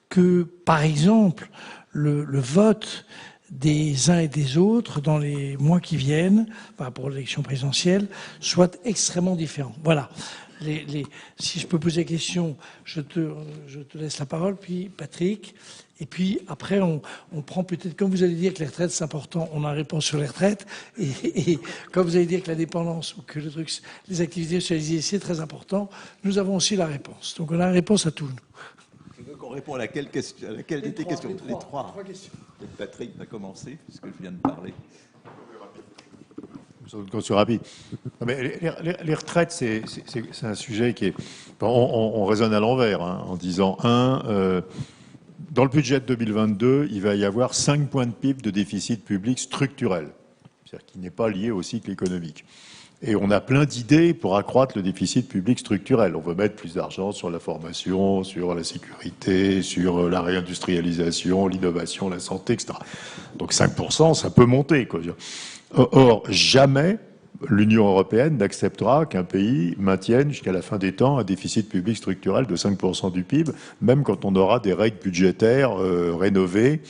que, par exemple, le vote des uns et des autres dans les mois qui viennent, par rapport à l'élection présidentielle, soit extrêmement différent? Voilà. Si je peux poser la question, je te laisse la parole, puis Patrick. Et puis après, on prend peut-être, comme vous allez dire que les retraites c'est important, on a une réponse sur les retraites. Et comme vous allez dire que la dépendance ou que les activités socialisées c'est très important, nous avons aussi la réponse. Donc on a la réponse à tous. Je veux qu'on réponde à laquelle question, les questions? Les trois questions. Patrick va commencer, puisque je viens de parler. C'est rapide. Mais les retraites, c'est un sujet qui est... On raisonne à l'envers, hein, en disant, dans le budget de 2022, il va y avoir 5 points de PIB de déficit public structurel, c'est-à-dire qui n'est pas lié au cycle économique. Et on a plein d'idées pour accroître le déficit public structurel. On veut mettre plus d'argent sur la formation, sur la sécurité, sur la réindustrialisation, l'innovation, la santé, etc. Donc 5%, ça peut monter, quoi. Or, jamais l'Union européenne n'acceptera qu'un pays maintienne jusqu'à la fin des temps un déficit public structurel de 5% du PIB, même quand on aura des règles budgétaires rénovées,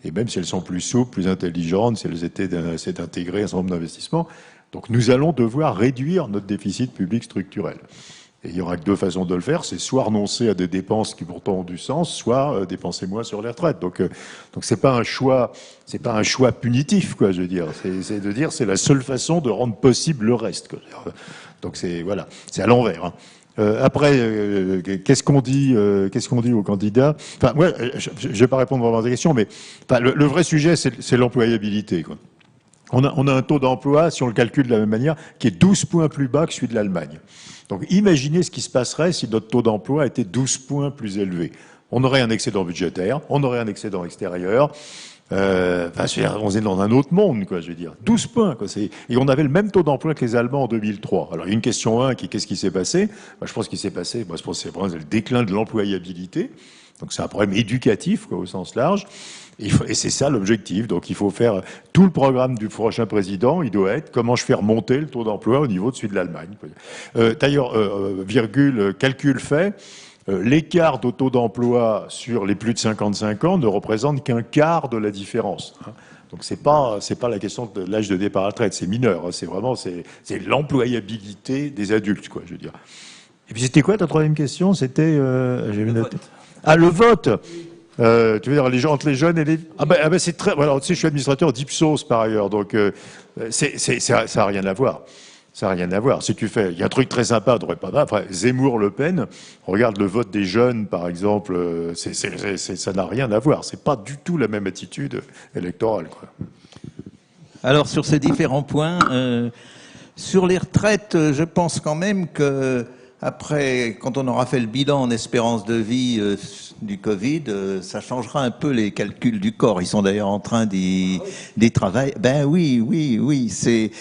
et même si elles sont plus souples, plus intelligentes, si elles essaient d'intégrer un certain nombre d'investissements. Donc nous allons devoir réduire notre déficit public structurel. Et il n'y aura que 2 façons de le faire, c'est soit renoncer à des dépenses qui pourtant ont du sens, soit dépenser moins sur les retraites. Donc c'est pas un choix punitif, quoi, je veux dire. C'est de dire c'est la seule façon de rendre possible le reste, quoi. Donc c'est à l'envers, hein. Après, qu'est-ce qu'on dit aux candidats? Enfin, moi, je vais pas répondre vraiment à ta question, mais enfin, le vrai sujet, c'est l'employabilité, quoi. On a un taux d'emploi, si on le calcule de la même manière, qui est 12 points plus bas que celui de l'Allemagne. Donc imaginez ce qui se passerait si notre taux d'emploi était 12 points plus élevé. On aurait un excédent budgétaire, on aurait un excédent extérieur. On est dans un autre monde, quoi, je veux dire. 12 points, quoi. Et on avait le même taux d'emploi que les Allemands en 2003. Alors, il y a une question 1 qu'est-ce qui s'est passé? Je pense qu'il s'est passé, je pense que c'est vraiment le déclin de l'employabilité. Donc, c'est un problème éducatif, quoi, au sens large. Et c'est ça l'objectif. Donc, il faut faire tout le programme du prochain président. Il doit être comment je fais remonter le taux d'emploi au niveau de celui de l'Allemagne. D'ailleurs, calcul fait, l'écart de taux d'emploi sur les plus de 55 ans ne représente qu'un quart de la différence. Donc c'est pas la question de l'âge de départ à la retraite, c'est mineur. C'est vraiment c'est l'employabilité des adultes, quoi, je veux dire. Et puis c'était quoi ta troisième question? C'était Ah, le vote. Tu veux dire entre les jeunes et les... c'est très... Alors, tu sais, je suis administrateur d'Ipsos par ailleurs, donc ça n'a rien à voir. Ça n'a rien à voir. Si tu fais... Il y a un truc très sympa, enfin, Zemmour-Le Pen, regarde le vote des jeunes, par exemple, ça n'a rien à voir. C'est pas du tout la même attitude électorale, quoi. Alors, sur ces différents points, sur les retraites, je pense quand même que après, quand on aura fait le bilan en espérance de vie du Covid, ça changera un peu les calculs du corps. Ils sont d'ailleurs en train d'y travailler. Ben oui, c'est...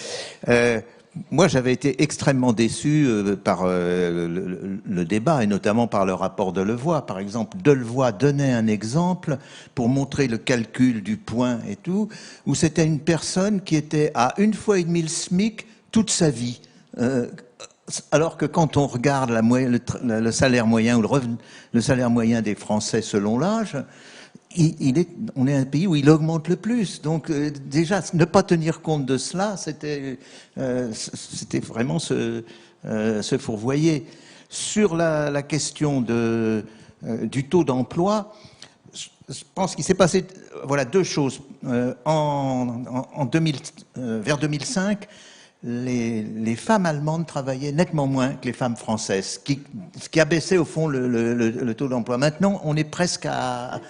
moi, j'avais été extrêmement déçu par le débat, et notamment par le rapport Delevoye. Par exemple, Delevoye donnait un exemple pour montrer le calcul du point et tout, où c'était une personne qui était à 1,5 fois le SMIC toute sa vie. Alors que quand on regarde le salaire moyen ou le salaire moyen des Français selon l'âge, on est un pays où il augmente le plus. Donc déjà, ne pas tenir compte de cela, c'était vraiment se fourvoyer. Sur la question du taux d'emploi, je pense qu'il s'est passé deux choses. Vers 2005, les femmes allemandes travaillaient nettement moins que les femmes françaises, ce qui abaissait au fond le taux d'emploi. Maintenant, on est presque à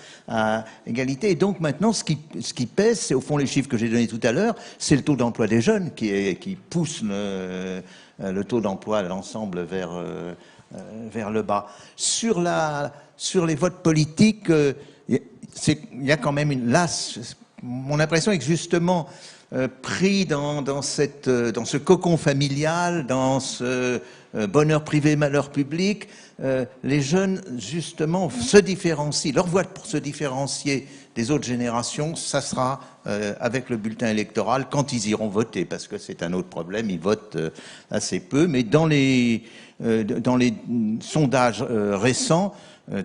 égalité. Et donc maintenant, ce qui pèse, c'est au fond les chiffres que j'ai donnés tout à l'heure, c'est le taux d'emploi des jeunes qui pousse le taux d'emploi de l'ensemble vers le bas. Sur les votes politiques, il y a quand même mon impression est que justement, pris dans ce cocon familial, dans ce bonheur privé, malheur public, les jeunes, justement, se différencient. Leur voie pour se différencier des autres générations, ça sera avec le bulletin électoral quand ils iront voter, parce que c'est un autre problème, ils votent assez peu. Mais dans les sondages récents,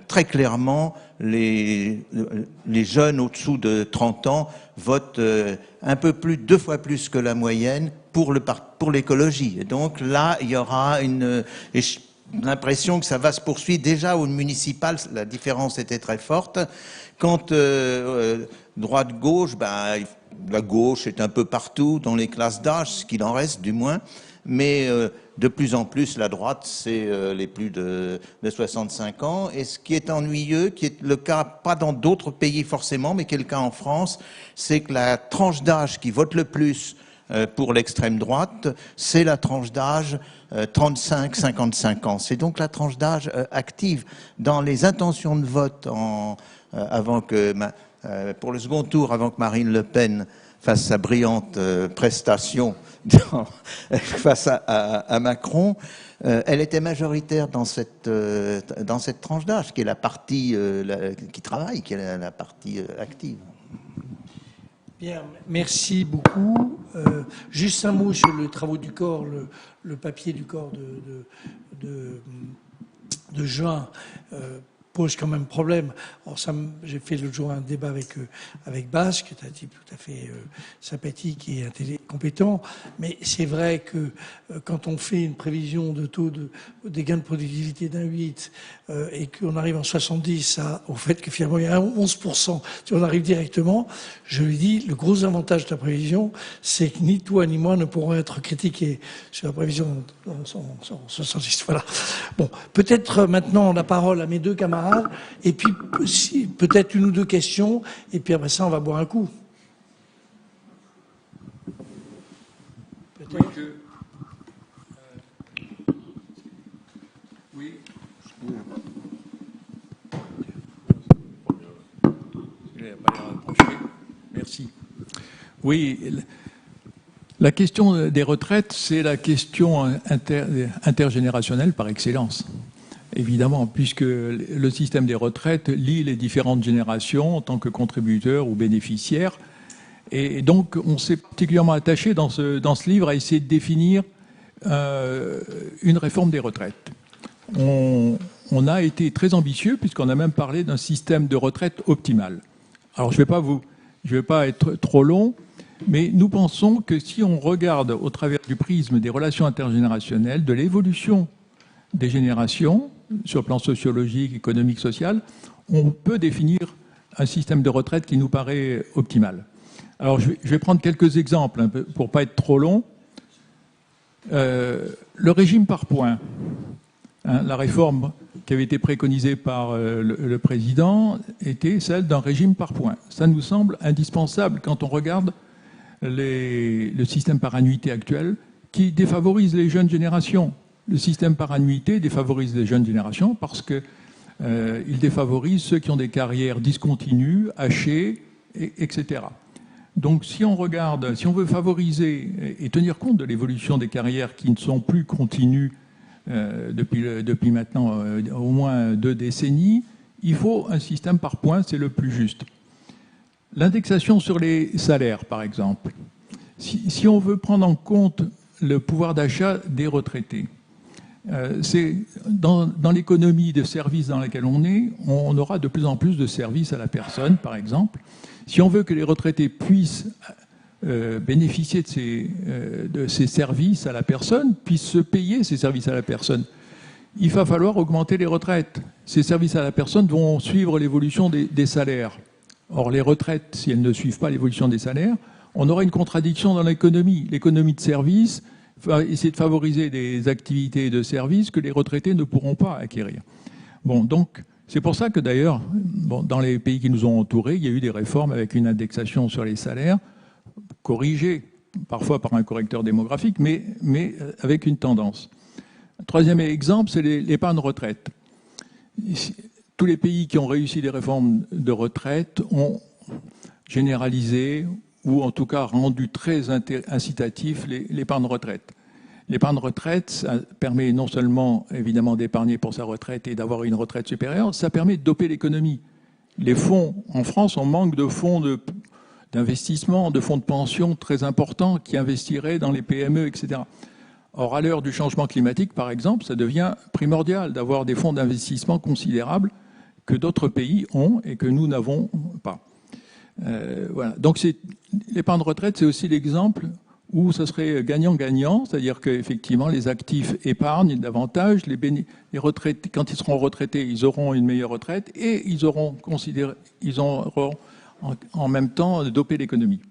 très clairement, les jeunes au-dessous de 30 ans votent un peu plus, 2 fois plus que la moyenne pour l'écologie. Et donc là, il y aura l'impression que ça va se poursuivre. Déjà au municipal, la différence était très forte. Quand droite-gauche, la gauche est un peu partout dans les classes d'âge, ce qu'il en reste du moins. Mais de plus en plus, la droite, c'est les plus de 65 ans. Et ce qui est ennuyeux, qui est le cas, pas dans d'autres pays forcément, mais qui est le cas en France, c'est que la tranche d'âge qui vote le plus pour l'extrême droite, c'est la tranche d'âge 35-55 ans. C'est donc la tranche d'âge active. Dans les intentions de vote pour le second tour, avant que Marine Le Pen fasse sa brillante prestation face à Macron, elle était majoritaire dans cette tranche d'âge, qui est la partie qui travaille, qui est la partie active. Bien, merci beaucoup. Juste un mot sur les travaux du corps, le papier du corps de juin pose quand même problème. J'ai fait l'autre jour un débat avec Bas, qui est un type tout à fait sympathique et compétent, mais c'est vrai que quand on fait une prévision de taux des gains de productivité d'un 8 et qu'on arrive en 70 au fait que finalement il y a 11%, si on arrive directement, je lui dis, le gros avantage de la prévision, c'est que ni toi ni moi ne pourrons être critiqués sur la prévision en 70. Voilà. Bon, peut-être maintenant la parole à mes deux camarades, et puis peut-être une ou deux questions, et puis après ça, on va boire un coup. Oui, oui. Merci. Oui, la question des retraites, c'est la question intergénérationnelle par excellence. Évidemment, puisque le système des retraites lie les différentes générations en tant que contributeurs ou bénéficiaires. Et donc, on s'est particulièrement attaché dans ce livre à essayer de définir une réforme des retraites. On a été très ambitieux, puisqu'on a même parlé d'un système de retraite optimal. Alors, je ne vais pas être trop long, mais nous pensons que si on regarde au travers du prisme des relations intergénérationnelles, de l'évolution des générations, sur le plan sociologique, économique, social, on peut définir un système de retraite qui nous paraît optimal. Alors, je vais prendre quelques exemples un peu, pour ne pas être trop long. Le régime par points, hein, la réforme qui avait été préconisée par le président était celle d'un régime par points. Ça nous semble indispensable quand on regarde le système par annuité actuel qui défavorise les jeunes générations. Le système par annuité défavorise les jeunes générations parce qu'il défavorise ceux qui ont des carrières discontinues, hachées, etc. Donc si on regarde, si on veut favoriser et tenir compte de l'évolution des carrières qui ne sont plus continues depuis maintenant au moins 2 décennies, il faut un système par points, c'est le plus juste. L'indexation sur les salaires, par exemple. Si on veut prendre en compte le pouvoir d'achat des retraités, c'est dans l'économie de services dans laquelle on est, on aura de plus en plus de services à la personne, par exemple. Si on veut que les retraités puissent bénéficier de ces services à la personne, puissent se payer ces services à la personne, il va falloir augmenter les retraites. Ces services à la personne vont suivre l'évolution des salaires. Or, les retraites, si elles ne suivent pas l'évolution des salaires, on aura une contradiction dans l'économie. L'économie de service va essayer de favoriser des activités de service que les retraités ne pourront pas acquérir. Bon, donc, c'est pour ça que d'ailleurs, dans les pays qui nous ont entourés, il y a eu des réformes avec une indexation sur les salaires, corrigée parfois par un correcteur démographique, mais avec une tendance. Troisième exemple, c'est l'épargne retraite. Tous les pays qui ont réussi des réformes de retraite ont généralisé ou en tout cas rendu très incitatif l'épargne retraite. L'épargne retraite, ça permet non seulement évidemment d'épargner pour sa retraite et d'avoir une retraite supérieure, ça permet de doper l'économie. Les fonds, en France, on manque de fonds d'investissement, de fonds de pension très importants qui investiraient dans les PME, etc. Or, à l'heure du changement climatique, par exemple, ça devient primordial d'avoir des fonds d'investissement considérables que d'autres pays ont et que nous n'avons pas. Voilà. Donc, l'épargne retraite, c'est aussi l'exemple où ça serait gagnant-gagnant, c'est-à-dire qu'effectivement, les actifs épargnent davantage, les retraités, quand ils seront retraités, ils auront une meilleure retraite et ils auront en même temps dopé l'économie.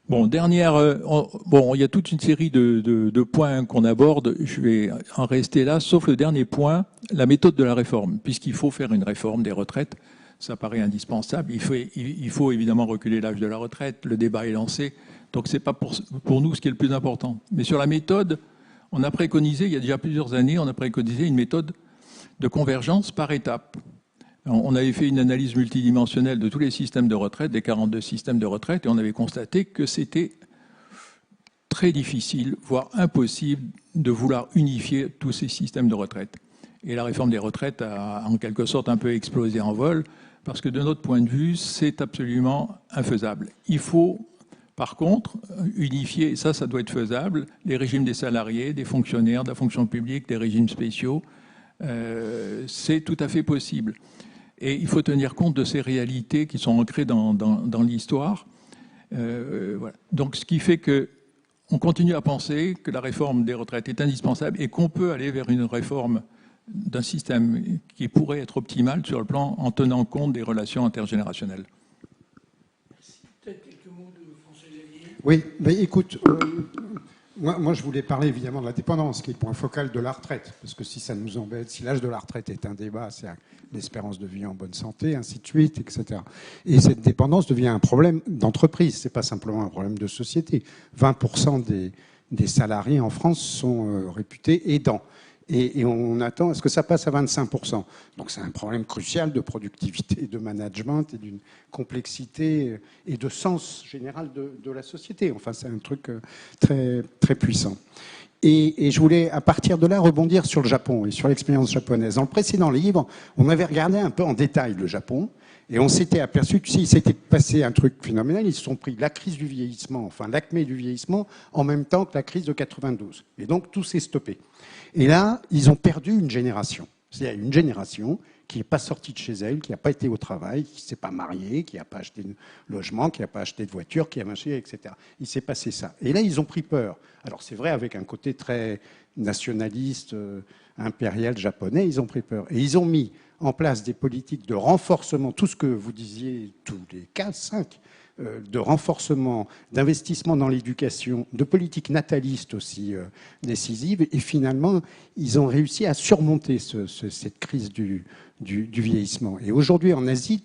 Bon, il y a toute une série de points qu'on aborde. Je vais en rester là, sauf le dernier point, la méthode de la réforme. Puisqu'il faut faire une réforme des retraites, ça paraît indispensable. Il faut évidemment reculer l'âge de la retraite. Le débat est lancé. Donc, c'est pas pour nous ce qui est le plus important. Mais sur la méthode, on a préconisé, il y a déjà plusieurs années, on a préconisé une méthode de convergence par étapes. On avait fait une analyse multidimensionnelle de tous les systèmes de retraite, des 42 systèmes de retraite, et on avait constaté que c'était très difficile, voire impossible, de vouloir unifier tous ces systèmes de retraite. Et la réforme des retraites a en quelque sorte un peu explosé en vol, parce que de notre point de vue, c'est absolument infaisable. Il faut, par contre, unifier, et ça doit être faisable, les régimes des salariés, des fonctionnaires, de la fonction publique, des régimes spéciaux. C'est tout à fait possible. Et il faut tenir compte de ces réalités qui sont ancrées dans l'histoire. Voilà. Donc, ce qui fait qu'on continue à penser que la réforme des retraites est indispensable et qu'on peut aller vers une réforme d'un système qui pourrait être optimal sur le plan en tenant compte des relations intergénérationnelles. Merci. Peut-être quelques mots de François-Xavier. Oui, mais écoute, moi, je voulais parler évidemment de la dépendance, qui est le point focal de la retraite. Parce que si ça nous embête, si l'âge de la retraite est un débat, c'est l'espérance de vie en bonne santé, ainsi de suite, etc. Et cette dépendance devient un problème d'entreprise, c'est pas simplement un problème de société. 20% des salariés en France sont réputés aidants. Et on attend, est-ce que ça passe à 25%? Donc c'est un problème crucial de productivité, de management et d'une complexité et de sens général de la société. Enfin, c'est un truc très, très puissant. Et je voulais, à partir de là, rebondir sur le Japon et sur l'expérience japonaise. Dans le précédent livre, on avait regardé un peu en détail le Japon et on s'était aperçu que s'il s'était passé un truc phénoménal, ils se sont pris la crise du vieillissement, enfin l'acmé du vieillissement, en même temps que la crise de 92. Et donc, tout s'est stoppé. Et là, ils ont perdu une génération. C'est-à-dire une génération qui n'est pas sortie de chez elle, qui n'a pas été au travail, qui ne s'est pas mariée, qui n'a pas acheté de logement, qui n'a pas acheté de voiture, qui a marché, etc. Il s'est passé ça. Et là, ils ont pris peur. Alors, c'est vrai, avec un côté très nationaliste, impérial japonais, ils ont pris peur. Et ils ont mis en place des politiques de renforcement, tout ce que vous disiez tous les 5, de renforcement, d'investissement dans l'éducation, de politique nataliste aussi décisive. Et finalement, ils ont réussi à surmonter cette crise du vieillissement. Et aujourd'hui, en Asie,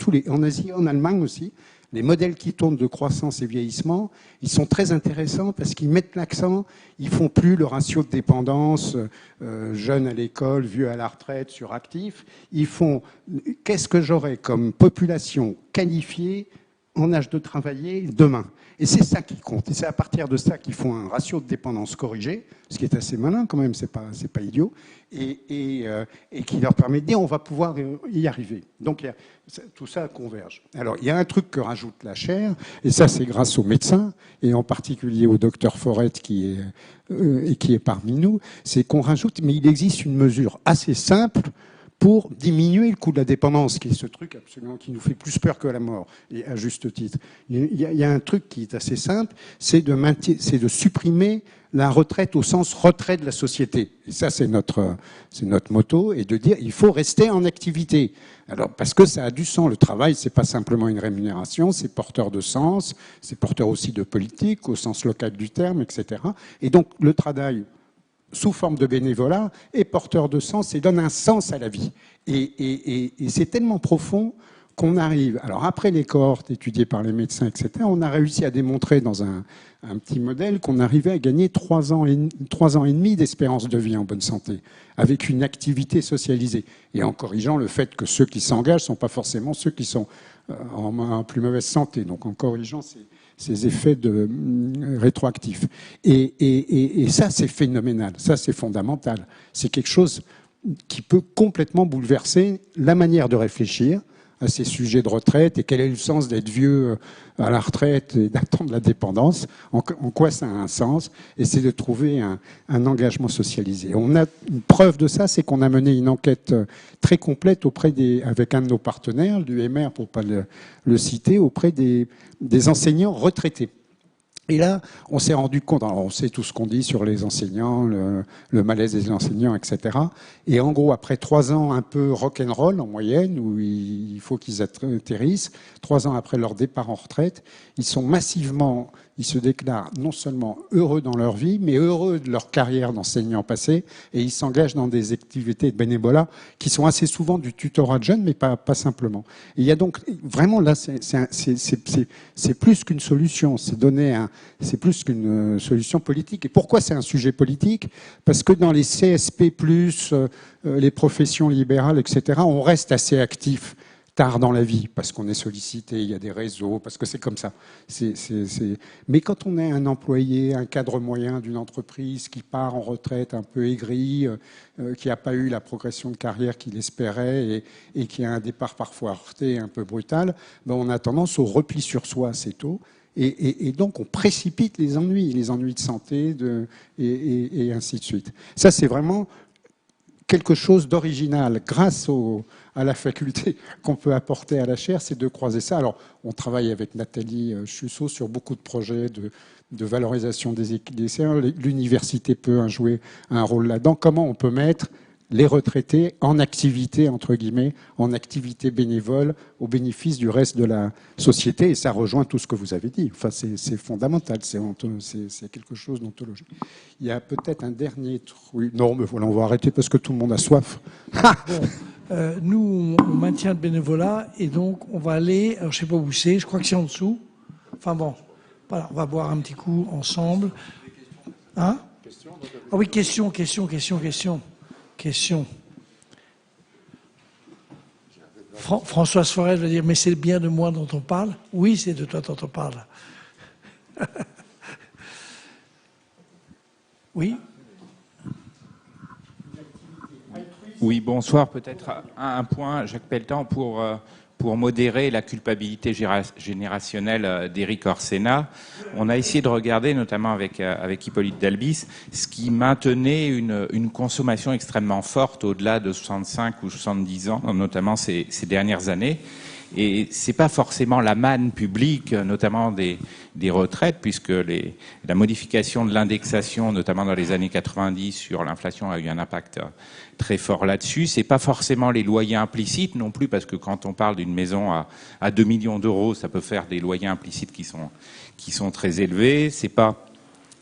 en Allemagne aussi, les modèles qui tournent de croissance et vieillissement, ils sont très intéressants parce qu'ils mettent l'accent, ils font plus le ratio de dépendance, jeunes à l'école, vieux à la retraite, suractifs. Ils font, qu'est-ce que j'aurai comme population qualifiée en âge de travailler demain. Et c'est ça qui compte. Et c'est à partir de ça qu'ils font un ratio de dépendance corrigé, ce qui est assez malin quand même, c'est pas idiot, et qui leur permet de dire on va pouvoir y arriver. Donc tout ça converge. Alors il y a un truc que rajoute la chaire, et ça c'est grâce aux médecins, et en particulier au docteur Forette qui est parmi nous, c'est qu'on rajoute, mais il existe une mesure assez simple pour diminuer le coût de la dépendance, qui est ce truc absolument qui nous fait plus peur que la mort, et à juste titre. Il y a un truc qui est assez simple, c'est de supprimer la retraite au sens retrait de la société. Et ça, c'est notre motto, et de dire il faut rester en activité. Alors, parce que ça a du sens. Le travail, c'est pas simplement une rémunération, c'est porteur de sens, c'est porteur aussi de politique, au sens local du terme, etc. Et donc, le travail, sous forme de bénévolat, est porteur de sens et donne un sens à la vie. Et c'est tellement profond qu'on arrive... Alors après les cohortes étudiées par les médecins, etc., on a réussi à démontrer dans un petit modèle qu'on arrivait à gagner 3 ans et demi d'espérance de vie en bonne santé, avec une activité socialisée, et en corrigeant le fait que ceux qui s'engagent ne sont pas forcément ceux qui sont en plus mauvaise santé, donc en corrigeant ces effets rétroactifs. Et ça, c'est phénoménal, ça, c'est fondamental. C'est quelque chose qui peut complètement bouleverser la manière de réfléchir à ces sujets de retraite et quel est le sens d'être vieux à la retraite et d'attendre la dépendance, en quoi ça a un sens, et c'est de trouver un engagement socialisé. On a une preuve de ça, c'est qu'on a mené une enquête très complète avec un de nos partenaires, l'UMR pour ne pas le citer, auprès des enseignants retraités. Et là, on s'est rendu compte, alors on sait tout ce qu'on dit sur les enseignants, le malaise des enseignants, etc. Et en gros, après 3 ans un peu rock'n'roll en moyenne, où il faut qu'ils atterrissent, 3 ans après leur départ en retraite, ils se déclarent non seulement heureux dans leur vie, mais heureux de leur carrière d'enseignant passé, et ils s'engagent dans des activités de bénévolat qui sont assez souvent du tutorat de jeunes, mais pas simplement. Et il y a donc vraiment là, c'est plus qu'une solution, c'est plus qu'une solution politique. Et pourquoi c'est un sujet politique? Parce que dans les CSP+, les professions libérales, etc., on reste assez actif tard dans la vie, parce qu'on est sollicité, il y a des réseaux, parce que c'est comme ça. Mais quand on est un employé, un cadre moyen d'une entreprise qui part en retraite un peu aigri, qui n'a pas eu la progression de carrière qu'il espérait et qui a un départ parfois heurté, un peu brutal, ben on a tendance au repli sur soi assez tôt. Et donc on précipite les ennuis de santé et ainsi de suite. Ça, c'est vraiment quelque chose d'original grâce à la faculté qu'on peut apporter à la chaire, c'est de croiser ça. Alors, on travaille avec Nathalie Chussot sur beaucoup de projets de valorisation des lycéens. L'université peut jouer un rôle là-dedans. Comment on peut mettre les retraités en activité, entre guillemets, en activité bénévole, au bénéfice du reste de la société. Et ça rejoint tout ce que vous avez dit. Enfin, c'est fondamental, c'est quelque chose d'ontologique. Il y a peut-être un dernier truc. Non, mais voilà, on va arrêter parce que tout le monde a soif. Bon, nous, on maintient le bénévolat et donc on va aller, alors je ne sais pas où c'est, je crois que c'est en dessous. Enfin bon, voilà, on va boire un petit coup ensemble. Hein? Ah oui, question. Françoise Forest va dire, mais c'est bien de moi dont on parle. Oui, c'est de toi dont on parle. Oui. Oui, bonsoir. Peut-être un point, Jacques Pelletan, pour modérer la culpabilité générationnelle d'Éric Orsena. On a essayé de regarder, notamment avec Hippolyte Dalbis, ce qui maintenait une consommation extrêmement forte au-delà de 65 ou 70 ans, notamment ces dernières années. Et c'est pas forcément la manne publique, notamment des retraites, puisque la modification de l'indexation, notamment dans les années 90 sur l'inflation, a eu un impact très fort là-dessus. C'est pas forcément les loyers implicites non plus, parce que quand on parle d'une maison à 2 millions d'euros, ça peut faire des loyers implicites qui sont très élevés. C'est pas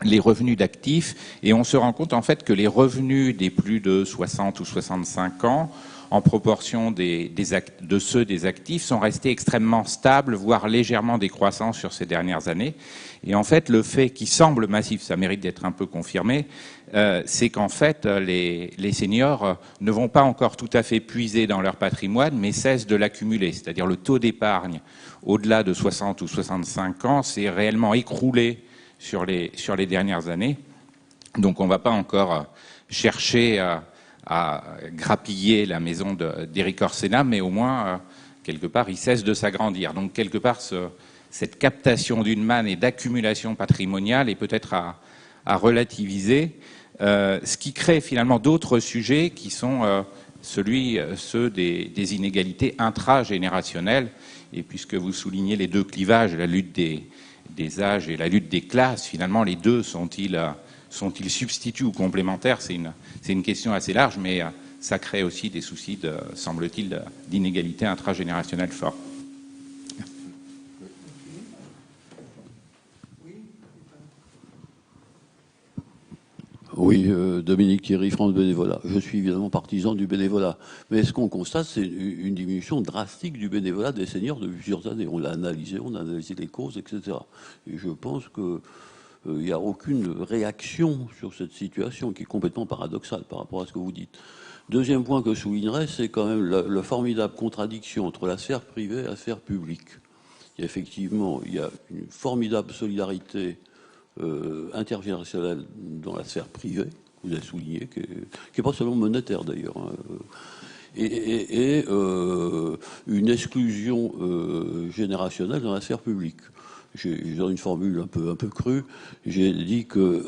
les revenus d'actifs, et on se rend compte en fait que les revenus des plus de 60 ou 65 ans, en proportion de ceux des actifs, sont restés extrêmement stables, voire légèrement décroissants sur ces dernières années. Et en fait, le fait qui semble massif, ça mérite d'être un peu confirmé, c'est qu'en fait, les seniors ne vont pas encore tout à fait puiser dans leur patrimoine, mais cessent de l'accumuler. C'est-à-dire le taux d'épargne au-delà de 60 ou 65 ans s'est réellement écroulé sur les dernières années. Donc on ne va pas encore chercher à grappiller la maison d'Éric Orsena, mais au moins, quelque part, il cesse de s'agrandir. Donc, quelque part, cette captation d'une manne et d'accumulation patrimoniale est peut-être à relativiser, ce qui crée finalement d'autres sujets qui sont ceux des inégalités intragénérationnelles. Et puisque vous soulignez les deux clivages, la lutte des âges et la lutte des classes, finalement, les deux sont-ils substituts ou complémentaires? C'est une question assez large, mais ça crée aussi des soucis, semble-t-il, d'inégalité intragénérationnelle forte. Oui, Dominique Thierry, France Bénévolat. Je suis évidemment partisan du bénévolat. Mais ce qu'on constate, c'est une diminution drastique du bénévolat des seniors depuis plusieurs années. On l'a analysé, on a analysé les causes, etc. Et je pense que il n'y a aucune réaction sur cette situation qui est complètement paradoxale par rapport à ce que vous dites. Deuxième point que je soulignerais, c'est quand même la formidable contradiction entre la sphère privée et la sphère publique. Il y a une formidable solidarité intergénérationnelle dans la sphère privée, vous avez souligné, qui n'est pas seulement monétaire d'ailleurs, hein, et une exclusion générationnelle dans la sphère publique. J'ai une formule un peu crue. J'ai dit que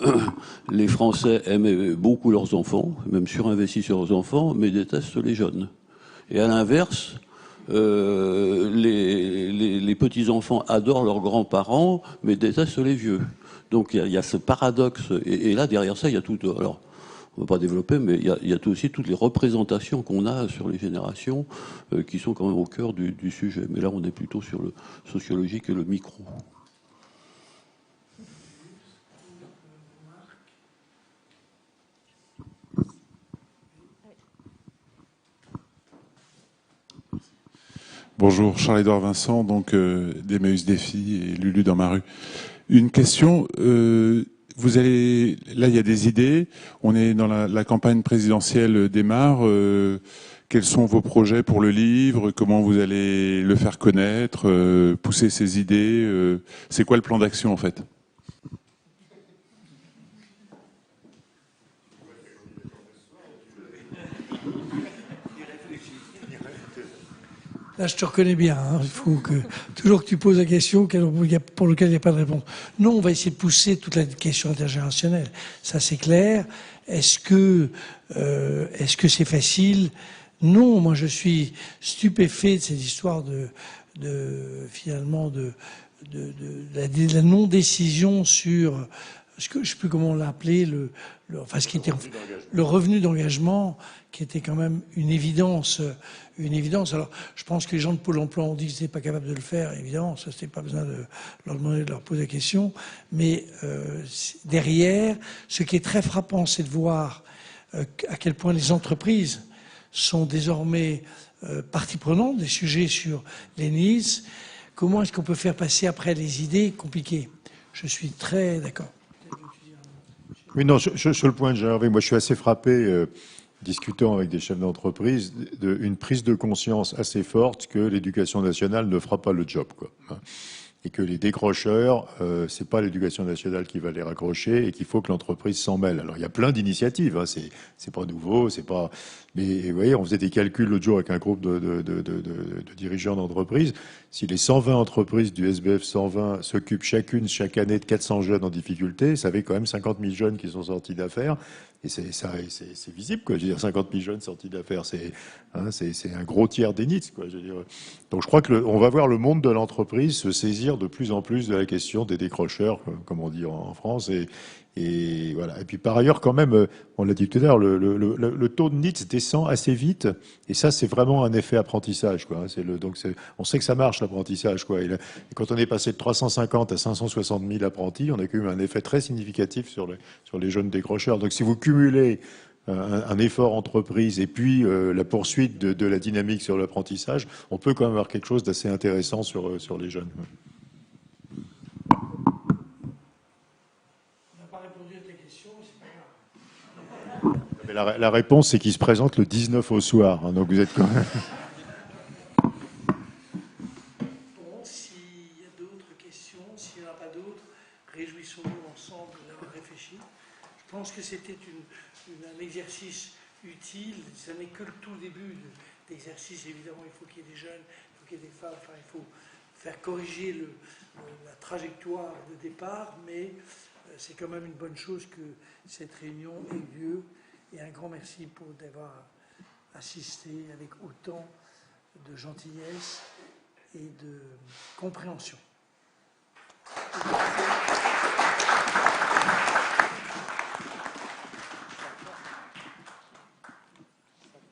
les Français aimaient beaucoup leurs enfants, même surinvestissent sur leurs enfants, mais détestent les jeunes. Et à l'inverse, les petits-enfants adorent leurs grands-parents, mais détestent les vieux. Donc il y a ce paradoxe. Et là, derrière ça, il y a tout... Alors, on ne va pas développer, mais il y a aussi toutes les représentations qu'on a sur les générations qui sont quand même au cœur du sujet. Mais là, on est plutôt sur le sociologique et le micro. Bonjour, Charles-Édouard Vincent, donc d'Emmaüs Défi et Lulu dans ma rue. Une question, là il y a des idées, on est dans la campagne présidentielle démarre, quels sont vos projets pour le livre, comment vous allez le faire connaître, pousser ces idées, c'est quoi le plan d'action en fait ? Là, je te reconnais bien. Hein. Il faut toujours que tu poses la question pour laquelle il n'y a pas de réponse. Non, on va essayer de pousser toute la question intergénérationnelle. Ça, c'est clair. Est-ce que c'est facile ? Non. Moi, je suis stupéfait de cette histoire finalement de la non-décision sur je ne sais plus comment on l'a appelé, ce qui était le revenu d'engagement, qui était quand même une évidence. Alors, je pense que les gens de Pôle emploi ont dit qu'ils n'étaient pas capables de le faire, évidemment, ça, c'était pas besoin de leur demander de leur poser la question. Mais derrière, ce qui est très frappant, c'est de voir à quel point les entreprises sont désormais partie prenante des sujets sur les NIS. Comment est-ce qu'on peut faire passer après les idées compliquées ? Je suis très d'accord. Oui, non, sur le point de Gervais, moi je suis assez frappé, discutant avec des chefs d'entreprise, d'une prise de conscience assez forte que l'éducation nationale ne fera pas le job, quoi. Et que les décrocheurs, c'est pas l'éducation nationale qui va les raccrocher et qu'il faut que l'entreprise s'en mêle. Alors il y a plein d'initiatives, hein, c'est pas nouveau, c'est pas Mais vous voyez, on faisait des calculs l'autre jour avec un groupe de dirigeants d'entreprises. Si les 120 entreprises du SBF 120 s'occupent chacune, chaque année, de 400 jeunes en difficulté, ça fait quand même 50 000 jeunes qui sont sortis d'affaires. Et c'est visible, quoi. Je veux dire, 50 000 jeunes sortis d'affaires, c'est un gros tiers des NEETs, quoi. Je veux dire. Donc je crois que on va voir le monde de l'entreprise se saisir de plus en plus de la question des décrocheurs, comme on dit en France. Et voilà. Et puis par ailleurs, quand même, on l'a dit tout à l'heure, le taux de NEETs descend assez vite. Et ça, c'est vraiment un effet apprentissage, quoi. On sait que ça marche, l'apprentissage, quoi. Et quand on est passé de 350 à 560 000 apprentis, on a eu un effet très significatif sur les jeunes décrocheurs. Donc si vous cumulez un effort entreprise et puis la poursuite de la dynamique sur l'apprentissage, on peut quand même avoir quelque chose d'assez intéressant sur les jeunes. La réponse, c'est qu'il se présente le 19 au soir. Hein, donc vous êtes quand même... Bon, s'il y a d'autres questions, s'il n'y en a pas d'autres, réjouissons-nous ensemble d'avoir réfléchi. Je pense que c'était un exercice utile. Ce n'est que le tout début d'exercice. Évidemment, il faut qu'il y ait des jeunes, il faut qu'il y ait des femmes. Enfin, il faut faire corriger la trajectoire de départ, mais c'est quand même une bonne chose que cette réunion ait lieu. Et un grand merci d'avoir assisté avec autant de gentillesse et de compréhension.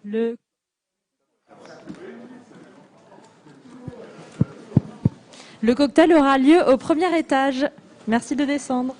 Le cocktail aura lieu au premier étage. Merci de descendre.